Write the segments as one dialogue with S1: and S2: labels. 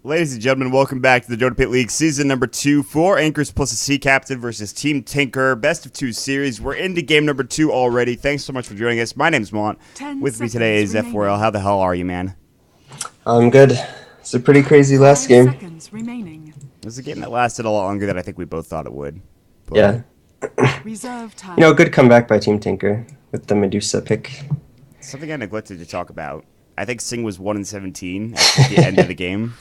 S1: Ladies and gentlemen, welcome back to the DotaPit League Season number 2. 4 Anchors plus a Sea Captain versus Team Tinker. Best of 2 series. We're into game number 2 already. Thanks so much for joining us. My name's Mont. With me today is F4L. How the hell are you, man?
S2: I'm good. It's a pretty crazy last game.
S1: It was a game that lasted a lot longer than I think we both thought it would. But
S2: Yeah. Good comeback by Team Tinker with the Medusa pick.
S1: something I neglected to talk about. I think Sing was 1-17 at the end of the game.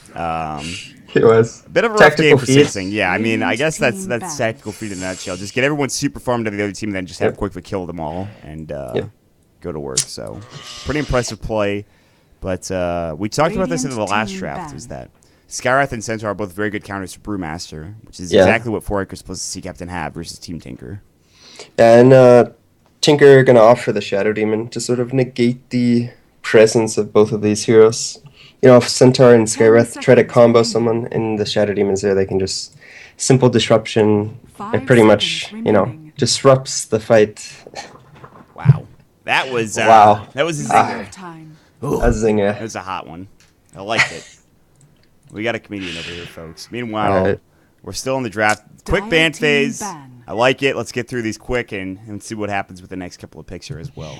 S2: It was.
S1: A bit of a rough game for Sing. Yeah, I mean, I guess that's tactical feat in a nutshell. Just get everyone super farmed to the other team, and then just have quickly kill them all and go to work. So, pretty impressive play. But we talked about this in the last draft, is that Skywrath and Centaur are both very good counters for Brewmaster, which is exactly what 4 Anchors plus a Sea Captain have versus Team Tinker.
S2: And Tinker going to offer the Shadow Demon to sort of negate the presence of both of these heroes. If Centaur and Skywrath try to combo someone and the Shadow Demon's there, they can just simple disruption. It pretty much, disrupts the fight.
S1: Wow. That was a zinger.
S2: A zinger.
S1: It was a hot one. I liked it. We got a comedian over here, folks. Meanwhile, we're still in the draft. Quick ban phase. I like it. Let's get through these quick and see what happens with the next couple of picks here as well.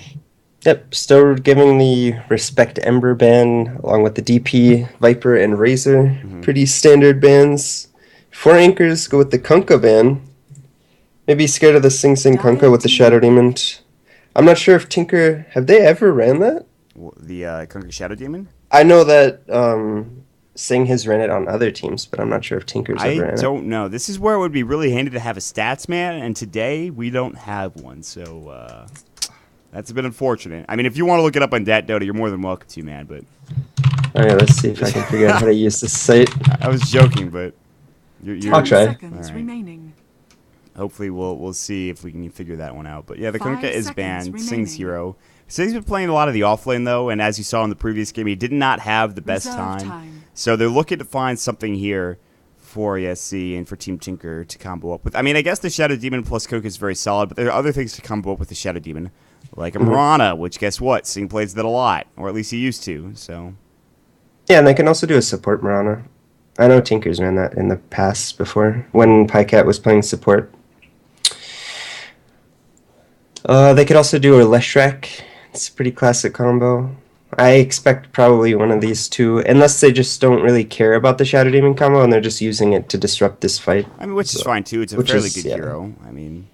S2: Yep, still giving the Respect Ember ban along with the DP, Viper, and Razor. Pretty standard bans. 4 Anchors go with the Kunkka ban. Maybe scared of the Sing Sing Kunkka with the Shadow Demon. I'm not sure if Tinker... Have they ever ran that?
S1: The Kunkka Shadow Demon?
S2: I know that Sing has ran it on other teams, but I'm not sure if Tinker's ever ran it.
S1: I don't know. This is where it would be really handy to have a stats man, and today we don't have one, so... That's a bit unfortunate. I mean, if you want to look it up on Dota, you're more than welcome to, man, but...
S2: Alright, let's see if I can figure out how to use this site.
S1: I was joking, but...
S2: I'll try.
S1: Right. Hopefully we'll see if we can figure that one out. But yeah, the Kunkka is banned. Sing's hero. Sing's been playing a lot of the offlane, though, and as you saw in the previous game, he did not have the best time. So they're looking to find something here for ESC and for Team Tinker to combo up with. I mean, I guess the Shadow Demon plus Kunkka is very solid, but there are other things to combo up with the Shadow Demon. Like a Mirana, which guess what? Sing plays that a lot, or at least he used to, so...
S2: Yeah, and they can also do a support Mirana. I know Tinker's ran that in the past before, when Pycat was playing support. They could also do a Leshrac. It's a pretty classic combo. I expect probably one of these two, unless they just don't really care about the Shadow Demon combo and they're just using it to disrupt this fight.
S1: I mean, which is fine, too. It's a fairly good hero. I mean...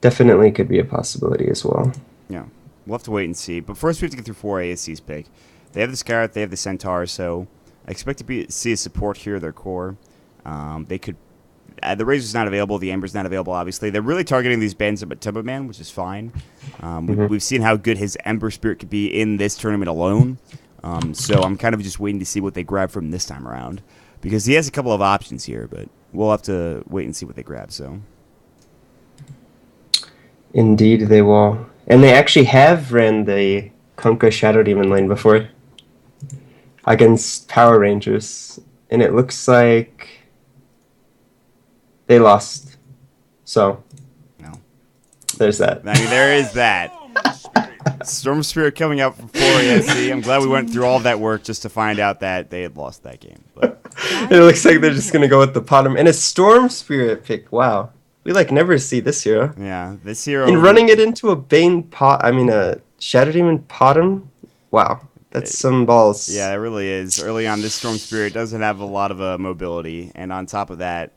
S2: Definitely could be a possibility as well.
S1: Yeah, we'll have to wait and see. But first we have to get through 4 ASC's pick. They have the Scarlet, they have the Centaur, so I expect to see a support here, their core. They could... the Razor's not available, the Ember's not available, obviously. They're really targeting these bans up at Tubba Man, which is fine. We've seen how good his Ember Spirit could be in this tournament alone. So I'm kind of just waiting to see what they grab from this time around. Because he has a couple of options here, but we'll have to wait and see what they grab, so...
S2: Indeed, they will. And they actually have ran the Kunkka Shadow Demon lane before against Power Rangers, and it looks like they lost. So,
S1: no.
S2: There's that.
S1: I mean, there is that. Storm Spirit coming out from 4 ASC. I'm glad we went through all of that work just to find out that they had lost that game. But
S2: it looks like they're just going to go with the bottom. And a Storm Spirit pick. Wow. We never see this hero.
S1: Yeah, this hero.
S2: And running it into a Bane pot, a Shadow Demon Potom. Wow, that's some balls.
S1: Yeah, it really is. Early on, this Storm Spirit doesn't have a lot of mobility, and on top of that,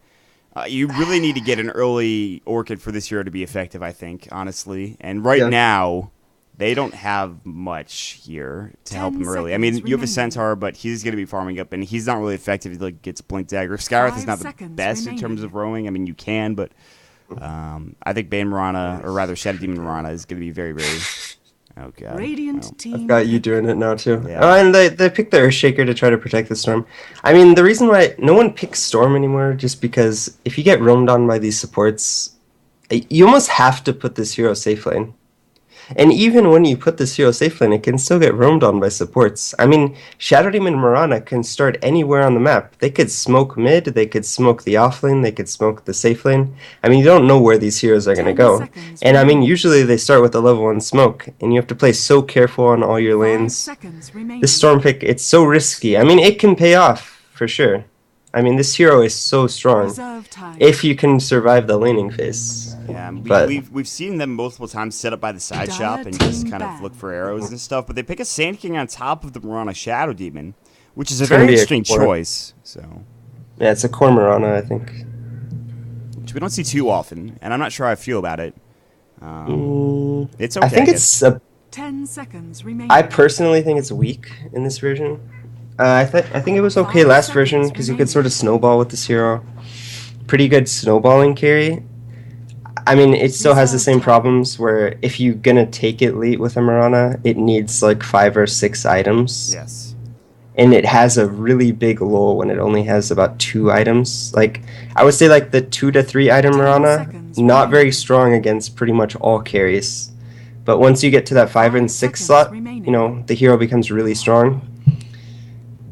S1: you really need to get an early Orchid for this hero to be effective, I think, honestly. And right now, they don't have much here to help him early. I mean, you have a Centaur, but he's going to be farming up, and he's not really effective. He gets Blink Dagger. Skywrath is not the best in terms of roaming. I mean, you can, but I think Bane Mirana, or rather Shadow Demon Mirana, is going to be very, very... Oh, God.
S2: I've got you doing it now, too.
S1: Yeah.
S2: Oh, and they picked the Earthshaker to try to protect the Storm. I mean, the reason why no one picks Storm anymore, just because if you get roamed on by these supports, you almost have to put this hero safe lane. And even when you put this hero safe lane, it can still get roamed on by supports. I mean, Shadow Demon Mirana can start anywhere on the map. They could smoke mid, they could smoke the off lane, they could smoke the safe lane. I mean, you don't know where these heroes are going to go. And I mean, usually they start with a level 1 smoke, and you have to play so careful on all your lanes. This Storm pick, it's so risky. I mean, it can pay off. for sure. I mean, this hero is so strong
S3: Reserve time.
S2: if you can survive the laning phase.
S1: Yeah,
S2: But
S1: we've seen them multiple times set up by the side
S3: Dire
S1: shop and just
S3: team
S1: kind of
S3: ban.
S1: look for arrows and stuff, but they pick a Sand King on top of the Mirana Shadow Demon, which is a
S2: It's gonna
S1: very
S2: be a
S1: interesting
S2: core.
S1: choice. So,
S2: yeah, it's a core Mirana, I think.
S1: which we don't see too often, and I'm not sure how I feel about it. It's okay.
S2: I think
S1: guess.
S2: it's
S3: 10 seconds remaining.
S2: I personally think it's weak in this version. I think it was okay
S3: 5
S2: last
S3: seconds
S2: version because you could
S3: remaining.
S2: sort of snowball with this hero. Pretty good snowballing carry. I mean, it still has the
S3: Reserve
S2: same
S3: time.
S2: problems where if you're gonna take it late with a Mirana, it needs like 5 or 6 items.
S1: Yes.
S2: And it has a really big lull when it only has about 2 items. Like, I would say like the 2 to 3 item
S3: 10
S2: Mirana,
S3: seconds
S2: not very
S3: remaining.
S2: strong against pretty much all carries. But once you get to that 5 and
S3: 5
S2: 6
S3: seconds
S2: slot,
S3: remaining.
S2: you know, the hero becomes really strong.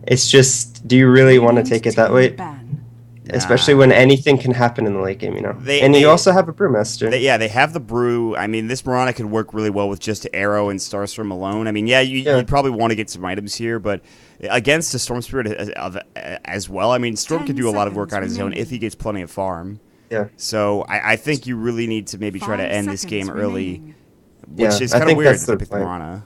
S2: It's just, do you really want to
S3: Radiant
S2: take it that
S3: team
S2: late?
S3: ban.
S2: Especially
S1: Nah.
S2: when anything can happen in the late game, you know. And you also have a Brewmaster.
S1: They have the brew. I mean, this Mirana could work really well with just Arrow and Starstorm alone. I mean, yeah, you'd probably want to get some items here, but against the Storm Spirit as well, I mean, Storm
S3: 10
S1: can do a lot of work on
S3: seconds
S1: his own
S3: remaining.
S1: if he gets plenty of farm.
S2: Yeah.
S1: So I think you really need to maybe try to
S3: 5
S1: end this
S3: seconds
S1: game early,
S3: remaining.
S1: which
S2: Yeah,
S1: is
S2: I
S1: kind of
S2: think
S1: weird
S2: that's
S1: that they
S2: the
S1: picked
S2: point.
S1: Mirana.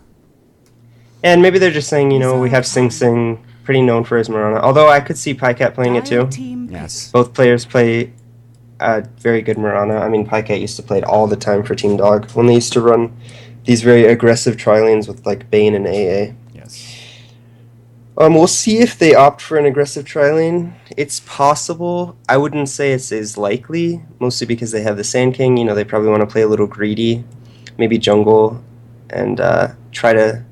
S2: And maybe they're just saying, you know, we have Sing
S3: Reserve
S2: Sing, pretty known for his Mirana. Although I could see Pycat playing it
S3: Dire
S2: too.
S3: team
S1: Yes.
S2: Both players play very good Mirana. I mean, Pycat used to play it all the time for Team Dog when they used to run these very aggressive tri-lanes with like Bane and AA.
S1: Yes.
S2: We'll see if they opt for an aggressive tri-lane. It's possible. I wouldn't say it's as likely, mostly because they have the Sand King. You know, they probably want to play a little greedy, maybe jungle, and try to.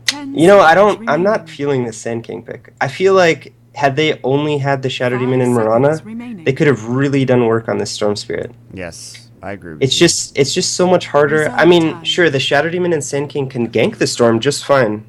S3: 10
S2: You know,
S3: seconds
S2: I'm not
S3: remaining.
S2: feeling the Sand King pick. I feel like had they only had the Shadow
S3: 5
S2: Demon and
S3: seconds
S2: Mirana,
S3: remaining.
S2: they could have really done work on this Storm Spirit.
S1: Yes, I agree with you.
S2: It's just so much harder.
S3: Reserve
S2: I mean,
S3: time.
S2: sure, the Shadow Demon and Sand King can gank the Storm just fine,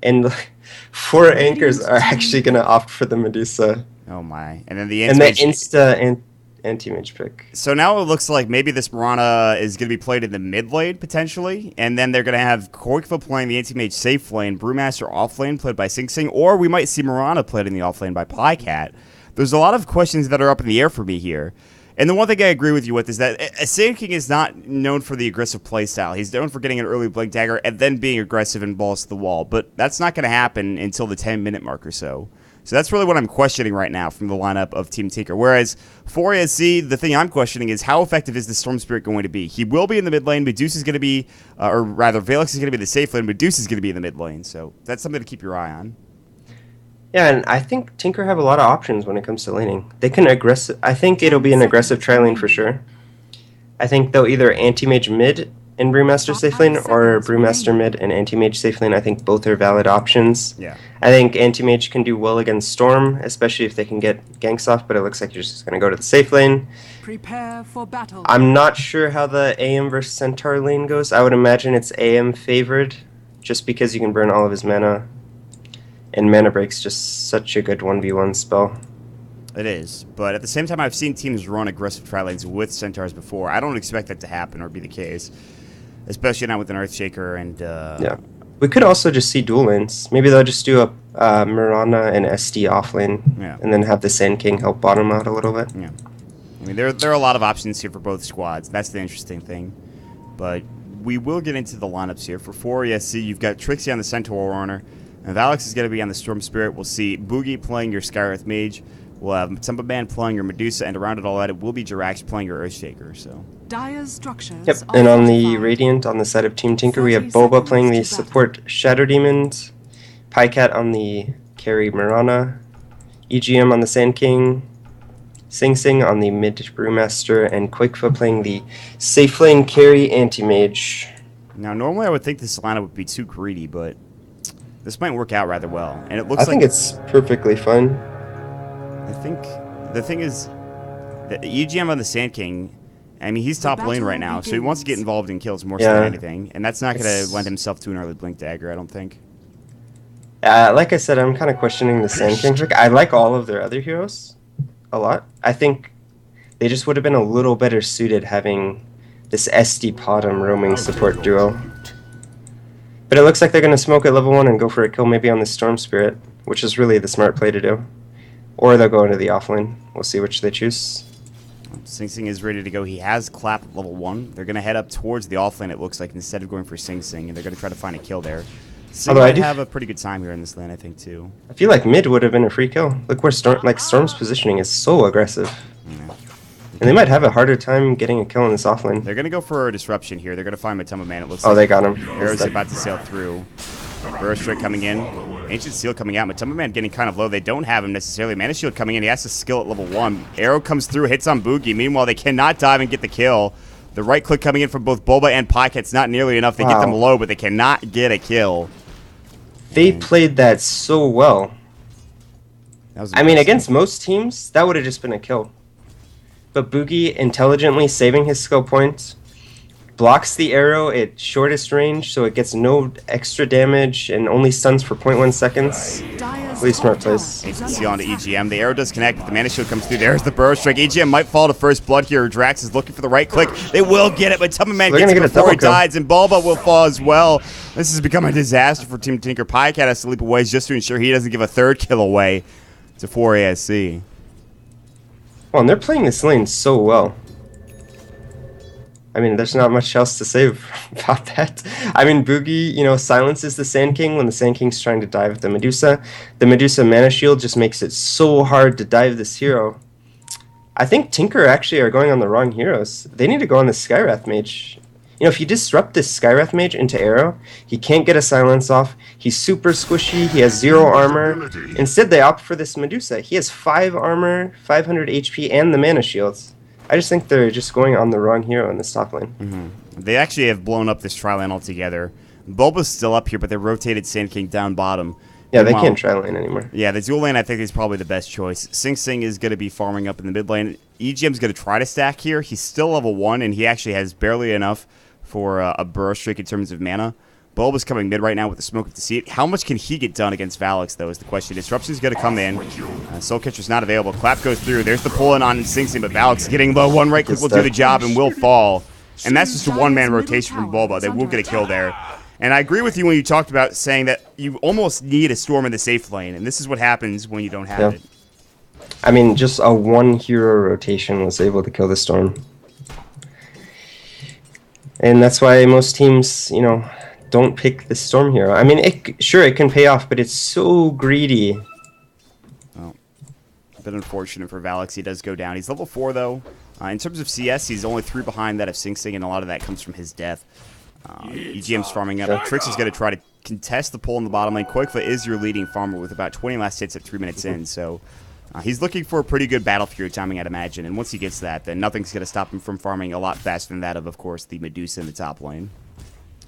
S2: and like, 4 anchors are actually gonna opt for the Medusa
S1: Oh my! And then the
S2: and the
S1: anti-mage.
S2: anti-mage pick.
S1: So now it looks like maybe this Mirana is going to be played in the mid lane potentially, and then they're going to have Koikva playing the anti-mage safe lane, Brewmaster off lane played by Sing Sing, or we might see Mirana played in the off lane by Plycat. There's a lot of questions that are up in the air for me here. And the one thing I agree with you with is that Sand King is not known for the aggressive playstyle. He's known for getting an early Blink Dagger and then being aggressive and balls to the wall. But that's not going to happen until the 10-minute mark or so. So that's really what I'm questioning right now from the lineup of Team Tinker. Whereas for ASC, the thing I'm questioning is how effective is the Storm Spirit going to be? He will be in the mid lane. Medusa is going to be, or rather, Valix is going to be the safe lane. Medusa is going to be in the mid lane. So that's something to keep your eye on.
S2: Yeah, and I think Tinker have a lot of options when it comes to laning. They can aggressive. I think it'll be an
S3: 10
S2: aggressive
S3: seconds
S2: tri-lane for
S3: remaining.
S2: sure. I think they'll either anti-mage mid and Brewmaster safe lane,
S3: 5
S2: or
S3: seconds
S2: Brewmaster
S3: remaining.
S2: mid and anti-mage safe lane. I think both are valid options.
S1: Yeah.
S2: I think anti-mage can do well against Storm, especially if they can get ganks off, but it looks like you're just going to go to the safe lane.
S3: Prepare for battle.
S2: I'm not sure how the AM versus Centaur lane goes. I would imagine it's AM favored, just because you can burn all of his mana. And Mana Break's just such a good 1v1 spell.
S1: It is, but at the same time, I've seen teams run aggressive tri-lanes with Centaurs before. I don't expect that to happen or be the case, especially not with an Earthshaker and...
S2: Yeah. We could also just see dual lanes. Maybe they'll just do a Mirana and SD off lane,
S1: Yeah.
S2: and then have the Sand King help bottom out a little bit.
S1: Yeah. I mean, there are a lot of options here for both squads. That's the interesting thing. But we will get into the lineups here. For 4 ESC, you've got Trixie on the Centaur Runner, and Valix is going to be on the Storm Spirit. We'll see Boogie playing your Skywrath Mage. We'll have Tumba Man playing your Medusa, and around it all that, it will be Jirax playing your Earthshaker. So
S3: Dire's structures
S2: Yep,
S3: are
S2: and on the
S3: fortified.
S2: Radiant, on the side of Team Tinker, we have
S3: 30
S2: Boba
S3: seconds
S2: playing the
S3: to battle.
S2: support Shadow Demons, Pycat on the carry Mirana, EGM on the Sand King, Sing Sing on the mid Brewmaster, and Quakefa playing the safe lane carry Anti-Mage.
S1: now, normally I would think this lineup would be too greedy, but this might work out rather well. And it looks
S2: I
S1: like
S2: think it's perfectly fine.
S1: I think the thing is the EGM on the Sand King. I mean, he's top lane right now, so he wants to get
S3: begins.
S1: involved in kills more so
S2: Yeah.
S1: than anything, and that's not going
S2: It's-
S1: to lend himself to an early Blink Dagger, I don't think.
S2: Like I said, I'm kind of questioning the Sand King trick. I like all of their other heroes a lot. I think they just would have been a little better suited having this SD Podum roaming support duo. But it looks like they're going to smoke at level 1 and go for a kill maybe on the Storm Spirit. which is really the smart play to do. Or they'll go into the offlane. We'll see which they choose.
S1: Sing Sing is ready to go. He has Clap at level 1. They're going to head up towards the offlane, it looks like, instead of going for Sing Sing, and they're going to try to find a kill there. Sing might have a pretty good time here in this lane, I think, too.
S2: I feel like mid would have been a free kill. Look where Storm's positioning is so aggressive.
S1: Yeah.
S2: And they might have a harder time getting a kill in this offlane.
S1: They're going to go for a disruption here. They're going to find Matuma Man, it looks
S2: like.
S1: Oh,
S2: they got him.
S1: Arrow's about to sail through. Burrow Strike coming in. Ancient Seal coming out. Matuma Man getting kind of low. They don't have him necessarily. Mana Shield coming in. He has to skill at level 1. Arrow comes through, hits on Boogie. Meanwhile, they cannot dive and get the kill. The right click coming in from both Bulba and Pocket's not nearly enough. They get them low, but they cannot get a kill.
S2: They played that so well. I mean, against most teams, that would have just been a kill. But Boogie intelligently saving his skill point, blocks the arrow at shortest range, so it gets no extra damage and only stuns for 0.1 seconds. Really smart plays.
S1: Ancient Seal onto EGM. The arrow does connect, but the Mana Shield comes through. There's the Burrow Strike. EGM might fall to first blood here. Drax is looking for the right click. They will get it, but Matuma Man gets it before he dies, and Bulba will fall as well. This has become a disaster for Team Tinker. Pycat has to leap away just to ensure he doesn't give a third kill away to 4 ASC.
S2: Well, and they're playing this lane so well. I mean, there's not much else to say about that. I mean, Boogie, you know, silences the Sand King when the Sand King's trying to dive the Medusa. The Medusa Mana Shield just makes it so hard to dive this hero. I think Tinker actually are going on the wrong heroes. They need to go on the Skywrath Mage. You know, if you disrupt this Skywrath Mage into Arrow, he can't get a silence off. He's super squishy. He has 0 armor. Instead, they opt for this Medusa. He has 5 armor, 500 HP, and the Mana Shields. I just think they're just going on the wrong hero in this top lane.
S1: They actually have blown up this tri lane altogether. Bulba's still up here, but they rotated Sand King down bottom.
S2: Yeah, they can't tri lane anymore.
S1: Yeah, the dual lane I think is probably the best choice. Sing Sing is going to be farming up in the mid lane. EGM's going to try to stack here. He's still level 1, and he actually has barely enough for a Burrow Strike in terms of mana. Bulba's coming mid right now with the Smoke of Deceit. How much can he get done against Valix, though, is the question. Disruption's going to come in. Soul Catcher's not available. Clap goes through. There's the pull-in on Sing Sing, but Valix getting low. One right click will do the job and will fall. And that's just a one-man rotation from Bulba. They will get a kill there. And I agree with you when you talked about saying that you almost need a Storm in the safe lane, and this is what happens when you don't have it.
S2: I mean, just a one-hero rotation was able to kill the Storm. And that's why most teams, you know, don't pick the Storm hero. I mean, sure, it can pay off, but it's so greedy.
S1: Well, a bit unfortunate for Valix. He does go down. He's level 4, though. In terms of CS, he's only 3 behind that of Sing Sing, and a lot of that comes from his death. EGM's farming up. Trix is going to try to contest the pull in the bottom lane. Koikfa is your leading farmer with about 20 last hits at 3 minutes in, so he's looking for a pretty good Battle Fury timing, I'd imagine. And once he gets that, then nothing's going to stop him from farming a lot faster than that of course, the Medusa in the top lane.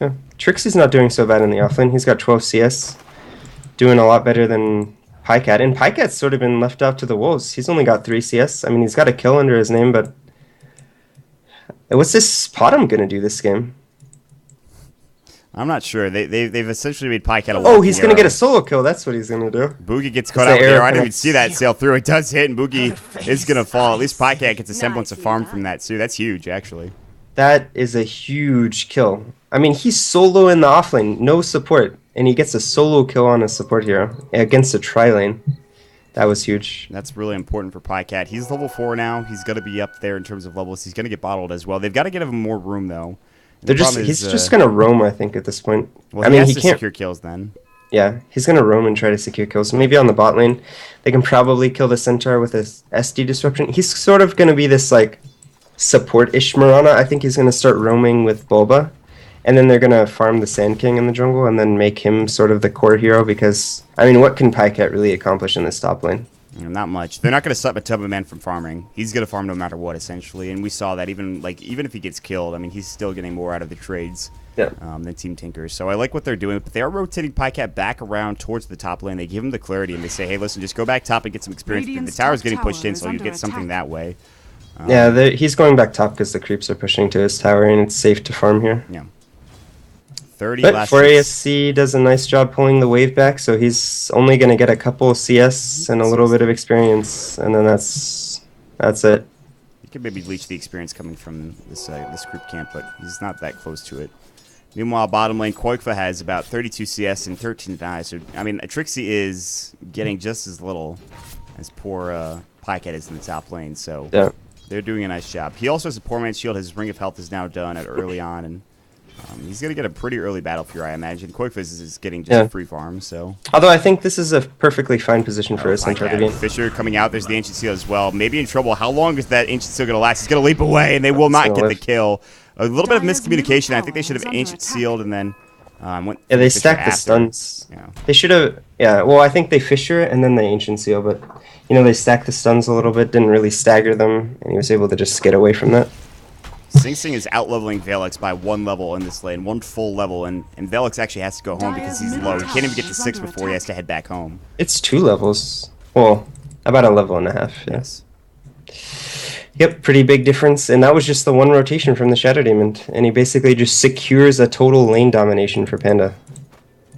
S2: Yeah. Trixie's not doing so bad in the offlane. He's got 12 CS, doing a lot better than Pycat. And Pycat's sort of been left out to the wolves. He's only got 3 CS. I mean, he's got a kill under his name, but what's this Potom going to do this game?
S1: I'm not sure. They've essentially made Pycat a
S2: Oh, he's going to get a solo kill. That's what he's going to do.
S1: Boogie gets caught out with the arrow. I didn't even see that sail through. It does hit, and Boogie is going to fall. At least Pycat gets a semblance of farm from that, too. That's huge, actually.
S2: That is a huge kill. I mean, he's solo in the offlane, no support, and he gets a solo kill on a support hero against a tri-lane. That was huge.
S1: That's really important for Pycat. He's level 4 now. He's going to be up there in terms of levels. He's going to get bottled as well. They've got to give him more room, though.
S2: He's just going to roam, I think, at this point.
S1: Well, I mean, he can't secure kills then.
S2: Yeah, he's going to roam and try to secure kills. Maybe on the bot lane, they can probably kill the Centaur with a SD disruption. He's sort of going to be this, like, support-ish Mirana. I think he's going to start roaming with Bulba. And then they're going to farm the Sand King in the jungle and then make him sort of the core hero because, I mean, what can Pycat really accomplish in this top lane?
S1: Not much. They're not going to stop Matuma Man from farming. He's going to farm no matter what, essentially. And we saw that even if he gets killed, I mean, he's still getting more out of the trades than Team Tinker. So I like what they're doing. But they are rotating Pycat back around towards the top lane. They give him the clarity, and they say, hey, listen, just go back top and get some experience. The tower's getting pushed in, so you get something that way.
S2: Yeah, he's going back top because the creeps are pushing to his tower, and it's safe to farm here.
S1: Yeah. 30
S2: but
S1: last
S2: 4ASC does a nice job pulling the wave back, so he's only going to get a couple of CS and a little bit of experience, and then that's it.
S1: You could maybe leech the experience coming from this group camp, but he's not that close to it. Meanwhile, bottom lane, Koikfa has about 32 CS and 13 dies. So, I mean, Trixie is getting just as little as poor Pycat is in the top lane. So
S2: Yeah.
S1: they're doing a nice job. He also has a poor man's shield. His Ring of Health is now done at early on, and he's going to get a pretty early Battle Fury, I imagine. Koikfa is getting just a free farm, so...
S2: Although I think this is a perfectly fine position for a Centaur to be in.
S1: Fisher coming out. There's the Ancient Seal as well. Maybe in trouble. How long is that Ancient Seal going to last? He's going to leap away, and they will not get the kill. A little bit of miscommunication. I think they should have Ancient Sealed and then went...
S2: Yeah, they stacked the stuns.
S1: Yeah.
S2: They should have... Yeah, well, I think they Fisher and then they Ancient Seal, but, you know, they stacked the stuns a little bit, didn't really stagger them, and he was able to just get away from that.
S1: Sing Sing is out-leveling Velox by 1 level in this lane, 1 full level, and Velox actually has to go home because he's low. He can't even get to 6 before he has to head back home.
S2: It's 2 levels. Well, about a level and a half.
S1: Yes.
S2: Yep, pretty big difference, and that was just the 1 rotation from the Shadow Demon, and he basically just secures a total lane domination for Panda.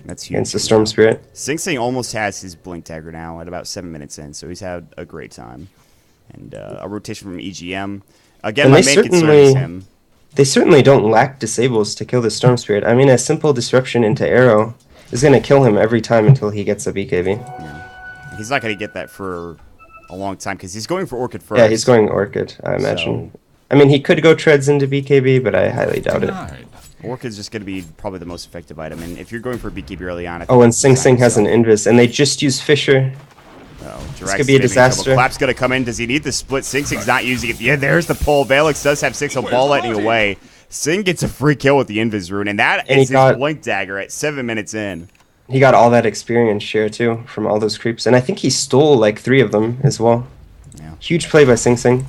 S1: That's huge.
S2: Against the Storm Spirit.
S1: Sing Sing almost has his Blink Dagger now at about 7 minutes in, so he's had a great time. And a rotation from EGM. Again, my main concern is him.
S2: They certainly don't lack disables to kill the Storm Spirit. I mean, a simple disruption into Arrow is going to kill him every time until he gets a BKB.
S1: Yeah. He's not going to get that for a long time because he's going for Orchid first.
S2: Yeah, he's going Orchid, I imagine. So, I mean, he could go Treads into BKB, but I highly doubt it.
S1: Orchid's just going to be probably the most effective item, and if you're going for BKB early on...
S2: Oh, and Sing Sing has an Invis, and they just use Fisher. This could be a disaster.
S1: Clap's going to come in. Does he need the split? Sing Sing's not using it. Yeah, there's the pull. Velox does have 6 of ball lightning away. Sing gets a free kill with the Invis rune, and that is his Blink Dagger at 7 minutes in.
S2: He got all that experience share, too, from all those creeps. And I think he stole, like, 3 of them as well. Yeah. Huge play by Sing Sing.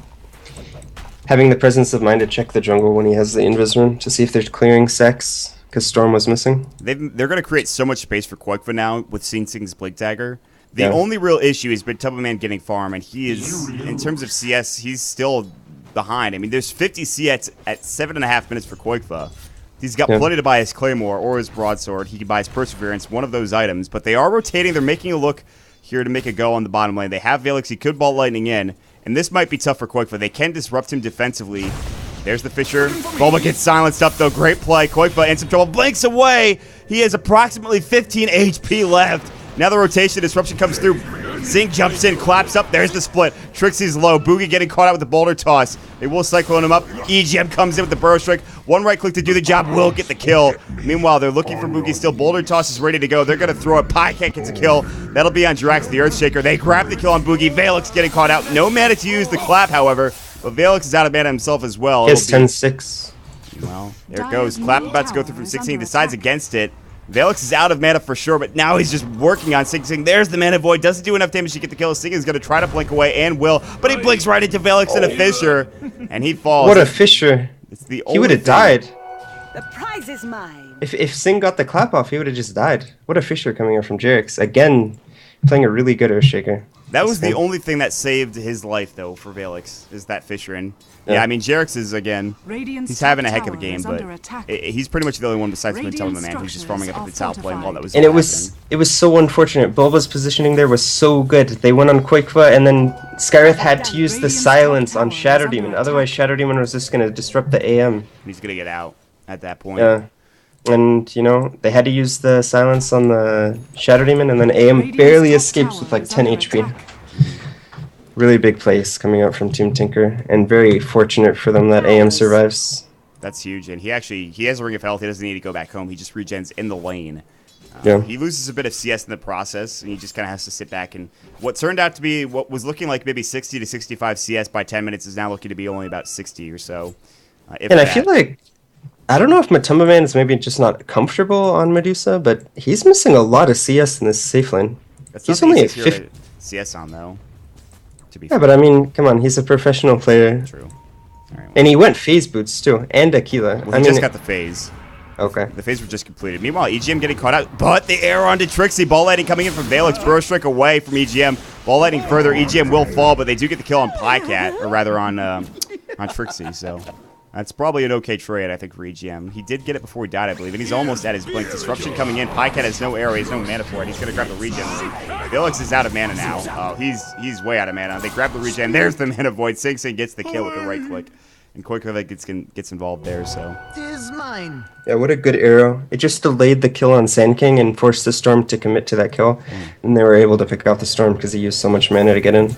S2: Having the presence of mind to check the jungle when he has the Invis rune to see if they're clearing sex, because Storm was missing.
S1: They're going to create so much space for Koikfa now with Sing Sing's Blink Dagger. The only real issue has been Tubman getting farm, and he is, in terms of CS, he's still behind. I mean, there's 50 CS at 7.5 minutes for Koikfa. He's got plenty to buy his Claymore or his Broadsword. He can buy his Perseverance, one of those items. But they are rotating. They're making a look here to make a go on the bottom lane. They have Velox. He could ball lightning in, and this might be tough for Koikfa. They can disrupt him defensively. There's the Fisher. Bulba gets silenced up, though. Great play. Koikfa in some trouble. Blinks away. He has approximately 15 HP left. Now the rotation disruption comes through. Sing jumps in, claps up. There's the split. Trixie's low. Boogie getting caught out with the boulder toss. They will cyclone him up. EGM comes in with the burrow strike. 1 right click to do the job. Will get the kill. Meanwhile, they're looking for Boogie still. Boulder toss is ready to go. They're going to throw it. Pycat gets a kill. That'll be on Drax, the Earthshaker. They grab the kill on Boogie. Velox getting caught out. No mana to use the clap, however. But Velox is out of mana himself as well.
S2: It's 10-6.
S1: Well, there it goes. Clap about to go through from 16. Decides against it. Velox is out of mana for sure, but now he's just working on Sing Sing. There's the Mana Void. Doesn't do enough damage to get the kill. Sing is going to try to blink away and will, but he blinks right into Velox and a Fisher, and he falls.
S2: What a Fisher.
S1: It's the
S2: he would have died.
S4: The prize is mine.
S2: If Sing got the clap off, he would have just died. What a Fisher coming up from Jerix. Again, playing a really good Earthshaker.
S1: That was the only thing that saved his life, though, for Velox, is that Fisher. And yeah, I mean, Jerix is, again, he's having a heck of a game, but he's pretty much the only one besides Tubman Man who's just farming up at the top lane while that was
S2: happening. It was so unfortunate. Bulba's positioning there was so good. They went on Koikfa, and then Skyreth had to use the silence on Shadow Demon. Otherwise, Shadow Demon was just going to disrupt the AM.
S1: He's going to get out at that point.
S2: Yeah. And, you know, they had to use the silence on the Shadow Demon, and then AM barely escapes with like 10 HP. Really big place coming out from Team Tinker, and very fortunate for them that AM survives.
S1: That's huge, and he has a Ring of Health. He doesn't need to go back home. He just regens in the lane. He loses a bit of CS in the process, and he just kind of has to sit back. And what turned out to be what was looking like maybe 60 to 65 CS by 10 minutes is now looking to be only about 60 or so.
S2: And I feel like, I don't know if Matumba Man is maybe just not comfortable on Medusa, but he's missing a lot of CS in this safe lane. He's only at 50
S1: CS on, though.
S2: Yeah, but I mean, come on, he's a professional player.
S1: True. All right, well.
S2: And he went phase boots, too, and Aquila.
S1: Well, he just got the phase.
S2: Okay.
S1: The phase was just completed. Meanwhile, EGM getting caught out, but the arrow onto Trixie. Ball lightning coming in from Velox. Burrow strike away from EGM. Ball lightning further. EGM will fall, but they do get the kill on Pycat, or rather on Trixie, so... That's probably an okay trade, I think, for EGM. He did get it before he died, I believe, and he's almost at his blink. Disruption coming in. Pycat has no arrow. He has no mana for it. He's going to grab the regen. Velox is out of mana now. Oh, he's way out of mana. They grab the regen. There's the Mana Void. Sing Sing gets the kill with the right click. And Koikfa gets involved there, so...
S5: is mine.
S2: Yeah, what a good arrow. It just delayed the kill on Sand King and forced the Storm to commit to that kill. And they were able to pick off the Storm because he used so much mana to get in.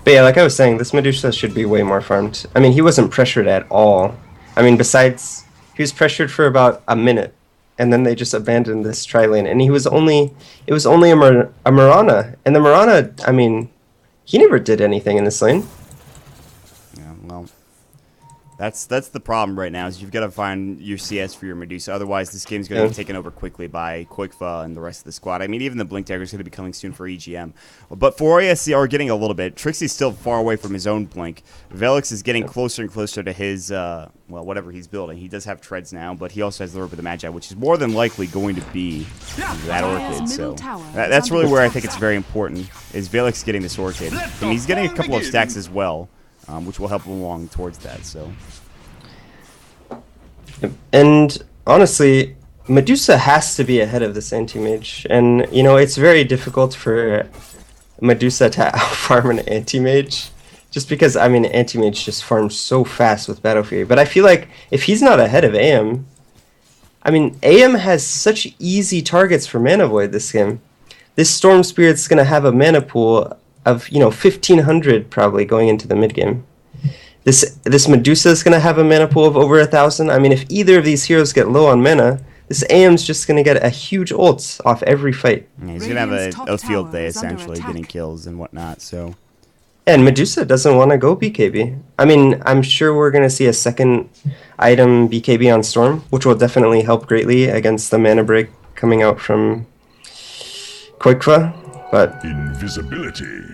S2: But yeah, like I was saying, this Medusa should be way more farmed. I mean, he wasn't pressured at all. I mean, besides, he was pressured for about a minute. And then they just abandoned this tri-lane. And it was only a Mirana. And the Mirana, I mean, he never did anything in this lane.
S1: Yeah, well, that's the problem right now is you've got to find your CS for your Medusa. Otherwise, this game's going to be taken over quickly by Quickfa and the rest of the squad. I mean, even the Blink Dagger is going to be coming soon for EGM. But for ASC are getting a little bit. Trixie's still far away from his own Blink. Velix is getting closer and closer to his, well, whatever he's building. He does have treads now, but he also has the Orb of the Magi, which is more than likely going to be that Orchid. So that's really where I think it's very important, is Velix getting this Orchid. And he's getting a couple of stacks as well. Which will help him along towards that. So,
S2: and honestly, Medusa has to be ahead of this anti-mage, and you know it's very difficult for Medusa to outfarm an anti-mage, just because I mean anti-mage just farms so fast with Battle Fury. But I feel like if he's not ahead of AM, I mean AM has such easy targets for Mana Void this game. This Storm Spirit's gonna have a mana pool of 1,500 probably going into the mid game. This Medusa is gonna have a mana pool of over 1,000. I mean, if either of these heroes get low on mana, this AM's just gonna get a huge ult off every fight.
S1: Yeah, he's gonna have a field day essentially, getting kills and whatnot. So,
S2: and Medusa doesn't want to go BKB. I mean, I'm sure we're gonna see a second item BKB on Storm, which will definitely help greatly against the mana break coming out from Quickfa. But
S6: invisibility.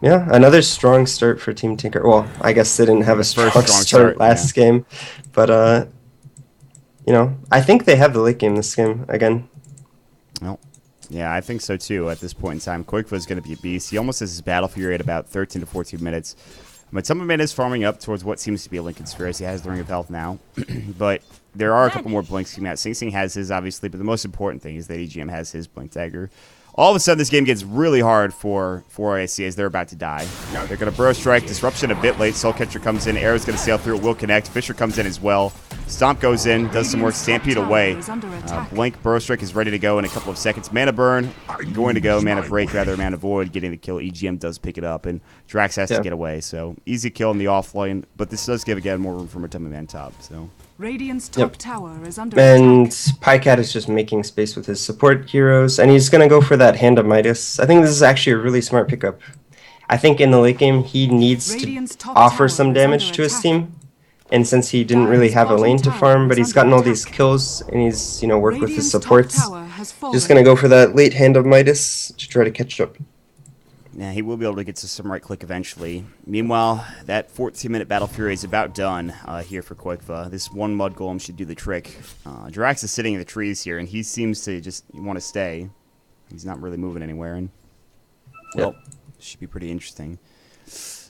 S2: Yeah, another strong start for Team Tinker. Well, I guess they didn't have a strong start last game, but I think they have the late game this game again.
S1: Well, yeah, I think so too. At this point in time, Quickfa is going to be a beast. He almost has his Battle Fury at about 13 to 14 minutes. But some of it is farming up towards what seems to be a Link Conspiracy. He has the Ring of Health now, but there are a couple more blinks coming out. Sing Sing has his, obviously, but the most important thing is that EGM has his Blink Dagger. All of a sudden, this game gets really hard for ASC as they're about to die. They're going to Burrow Strike. Disruption a bit late. Soul Catcher comes in. Arrow's going to sail through. It will connect. Fisher comes in as well. Stomp goes in. Does some work. Stampede away. Blink. Burrow Strike is ready to go in a couple of seconds. Mana Burn. Going to go. Mana Break, rather. Mana Void. Getting the kill. EGM does pick it up. And Drax has to get away. So, easy kill in the offlane. But this does give, again, more room for Matema Man top. So...
S3: Radiant's top tower is under
S2: and
S3: attack.
S2: Pycat is just making space with his support heroes, and he's going to go for that Hand of Midas. I think this is actually a really smart pickup. I think in the late game, he needs to offer some damage to his team, and since he didn't really have a lane to farm, but he's gotten all these kills, and he's, worked with his supports, just going to go for that late Hand of Midas to try to catch up.
S1: Yeah, he will be able to get to some right click eventually. Meanwhile, that 14-minute Battle Fury is about done here for Quickfa. This one Mud Golem should do the trick. Drax is sitting in the trees here, and he seems to just want to stay. He's not really moving anywhere, and well, should be pretty interesting.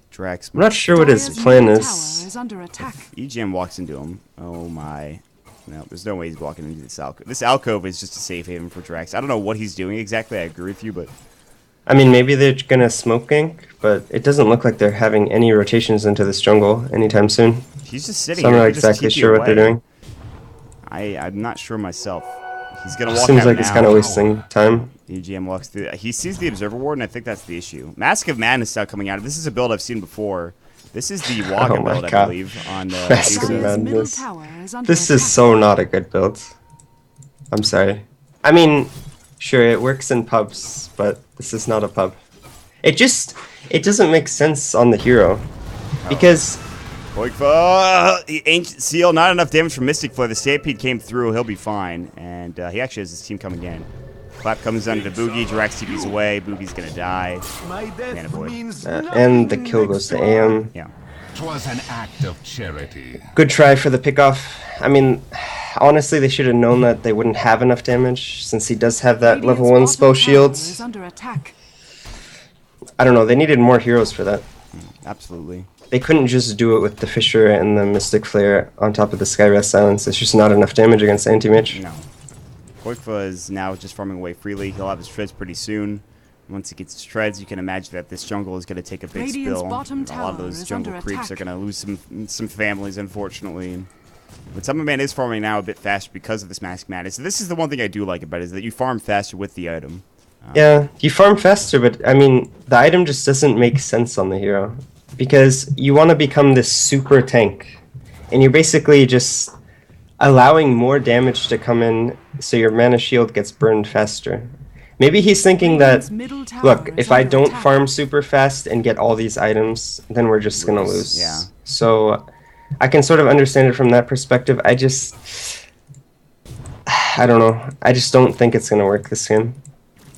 S1: Drax.
S2: I'm not sure what his plan is.
S1: EGM walks into him. Oh my. No, there's no way he's walking into this alcove. This alcove is just a safe haven for Drax. I don't know what he's doing exactly. I agree with you, but...
S2: I mean, maybe they're going to smoke gank, but it doesn't look like they're having any rotations into this jungle anytime soon.
S1: He's just sitting
S2: so
S1: here.
S2: I'm not exactly sure what they're doing.
S1: I'm not sure myself. He's going to walk
S2: Seems
S1: out
S2: like
S1: now.
S2: He's kind of wasting time.
S1: EGM walks through. He sees the Observer Ward, and I think that's the issue. Mask of Madness now coming out. This is a build I've seen before. This is the Waka build, I believe. On
S2: Mask of Madness. This is so not a good build. I'm sorry. I mean... Sure, it works in pubs, but this is not a pub. It doesn't make sense on the hero. Because...
S1: Quickfa! The Ancient Seal, not enough damage from Mystic Flare. The Stampede came through, he'll be fine. And he actually has his team coming in. Clap comes under the Boogie, Drax TP's away, Boogie's gonna die.
S2: And the kill goes to AM.
S1: Yeah.
S6: 'Twas an act of charity.
S2: Good try for the pickoff. I mean, honestly, they should have known that they wouldn't have enough damage, since he does have that level 1 spell shields. I don't know, they needed more heroes for that.
S1: Absolutely.
S2: They couldn't just do it with the Fisher and the Mystic Flare on top of the Skyrest Silence. It's just not enough damage against anti-mage.
S1: No. Quickfa is now just farming away freely. He'll have his treads pretty soon. Once he gets his treads, you can imagine that this jungle is going to take a big spill. A lot of those jungle creeps are going to lose some families, unfortunately. But Summerman is farming now a bit faster because of this Mask Madness. So this is the one thing I do like about it, is that you farm faster with the item.
S2: Yeah, you farm faster, but I mean, the item just doesn't make sense on the hero. Because you want to become this super tank, and you're basically just allowing more damage to come in so your mana shield gets burned faster. Maybe he's thinking that, look, if I don't farm super fast and get all these items, then we're just going to lose.
S1: Yeah.
S2: So I can sort of understand it from that perspective. I don't know. I just don't think it's going to work this game.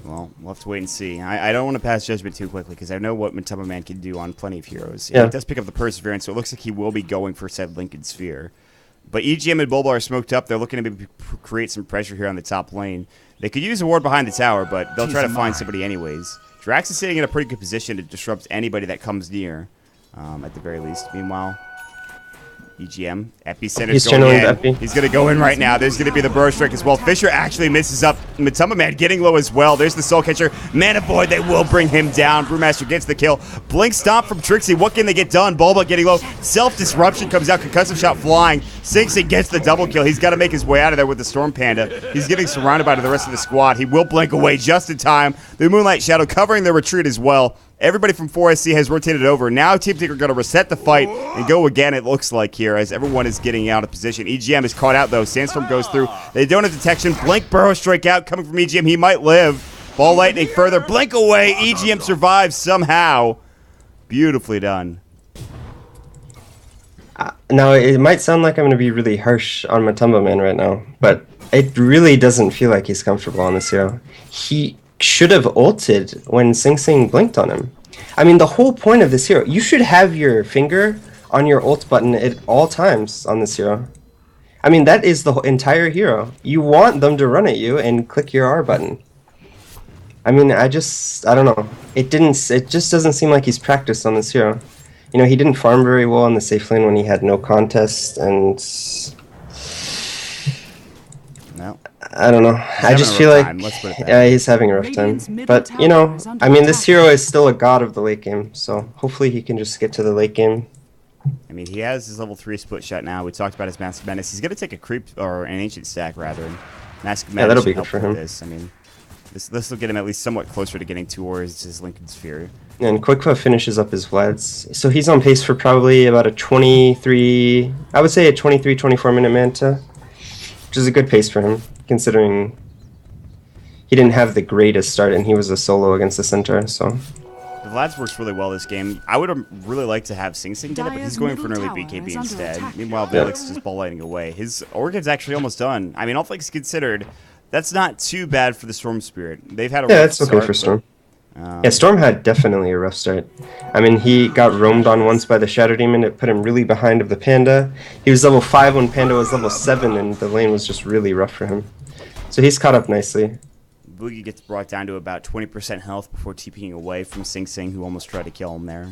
S1: Well, we'll have to wait and see. I don't want to pass judgment too quickly because I know what Matama Man can do on plenty of heroes.
S2: Yeah.
S1: He does pick up the Perseverance, so it looks like he will be going for said Lincoln Sphere. But EGM and Bulba are smoked up. They're looking to maybe create some pressure here on the top lane. They could use a ward behind the tower, but they'll try to find somebody anyways. Drax is sitting in a pretty good position to disrupt anybody that comes near, at the very least. Meanwhile, EGM, Epicenter's going in.
S2: Epi.
S1: He's going to go in right now. There's going to be the Burrow Strike as well. Fisher actually misses up. Matama Man getting low as well. There's the Soul Catcher. Mana Void, they will bring him down. Brewmaster gets the kill. Blink Stomp from Trixie. What can they get done? Bulba getting low. Self-Disruption comes out. Concussive Shot flying. Sinks gets the double kill. He's got to make his way out of there with the Storm Panda. He's getting surrounded by the rest of the squad. He will blink away just in time. The Moonlight Shadow covering the retreat as well. Everybody from 4SC has rotated over. Now Team Tinker are going to reset the fight and go again, it looks like, here, as everyone is getting out of position. EGM is caught out, though. Sandstorm goes through. They don't have detection. Blink Burrow Strike out coming from EGM. He might live. Ball Lightning further. Blink away. EGM survives somehow. Beautifully done.
S2: Now, it might sound like I'm going to be really harsh on Matumba Man right now, but it really doesn't feel like he's comfortable on this hero. He should have ulted when Sing Sing blinked on him. I mean, the whole point of this hero, you should have your finger on your ult button at all times on this hero. I mean, that is the entire hero. You want them to run at you and click your R button. I mean, I don't know. It just doesn't seem like he's practiced on this hero. You know, he didn't farm very well on the safe lane when he had no contest, and
S1: No.
S2: I don't know. I just feel like he's having a rough time. But, you know, I mean, this hero is still a god of the late game, so hopefully he can just get to the late game.
S1: I mean, he has his level 3 split shot now. We talked about his Mask Madness. He's going to take a creep, or an Ancient Stack, rather. Mask Madness
S2: that'll be good for him.
S1: This. I mean, this will get him at least somewhat closer to getting towards his Lincoln Sphere.
S2: And Quickfoot finishes up his Vlad's. So he's on pace for probably about a 23... I would say a 23, 24-minute Manta. Which is a good pace for him, considering he didn't have the greatest start and he was a solo against the center, so...
S1: The Vlad's works really well this game. I would really like to have Sing Sing get it, but he's going for an early BKB instead. Meanwhile, Felix is ball lighting away. His Orchid's actually almost done. I mean, all things considered, that's not too bad for the Storm Spirit. They've had a rough
S2: that's okay
S1: start,
S2: for Storm. Yeah, Storm had definitely a rough start. I mean, he got roamed on once by the Shadow Demon. It put him really behind of the Panda. He was level 5 when Panda was level 7, and the lane was just really rough for him. So he's caught up nicely.
S1: Boogie gets brought down to about 20% health before TPing away from Sing Sing, who almost tried to kill him there.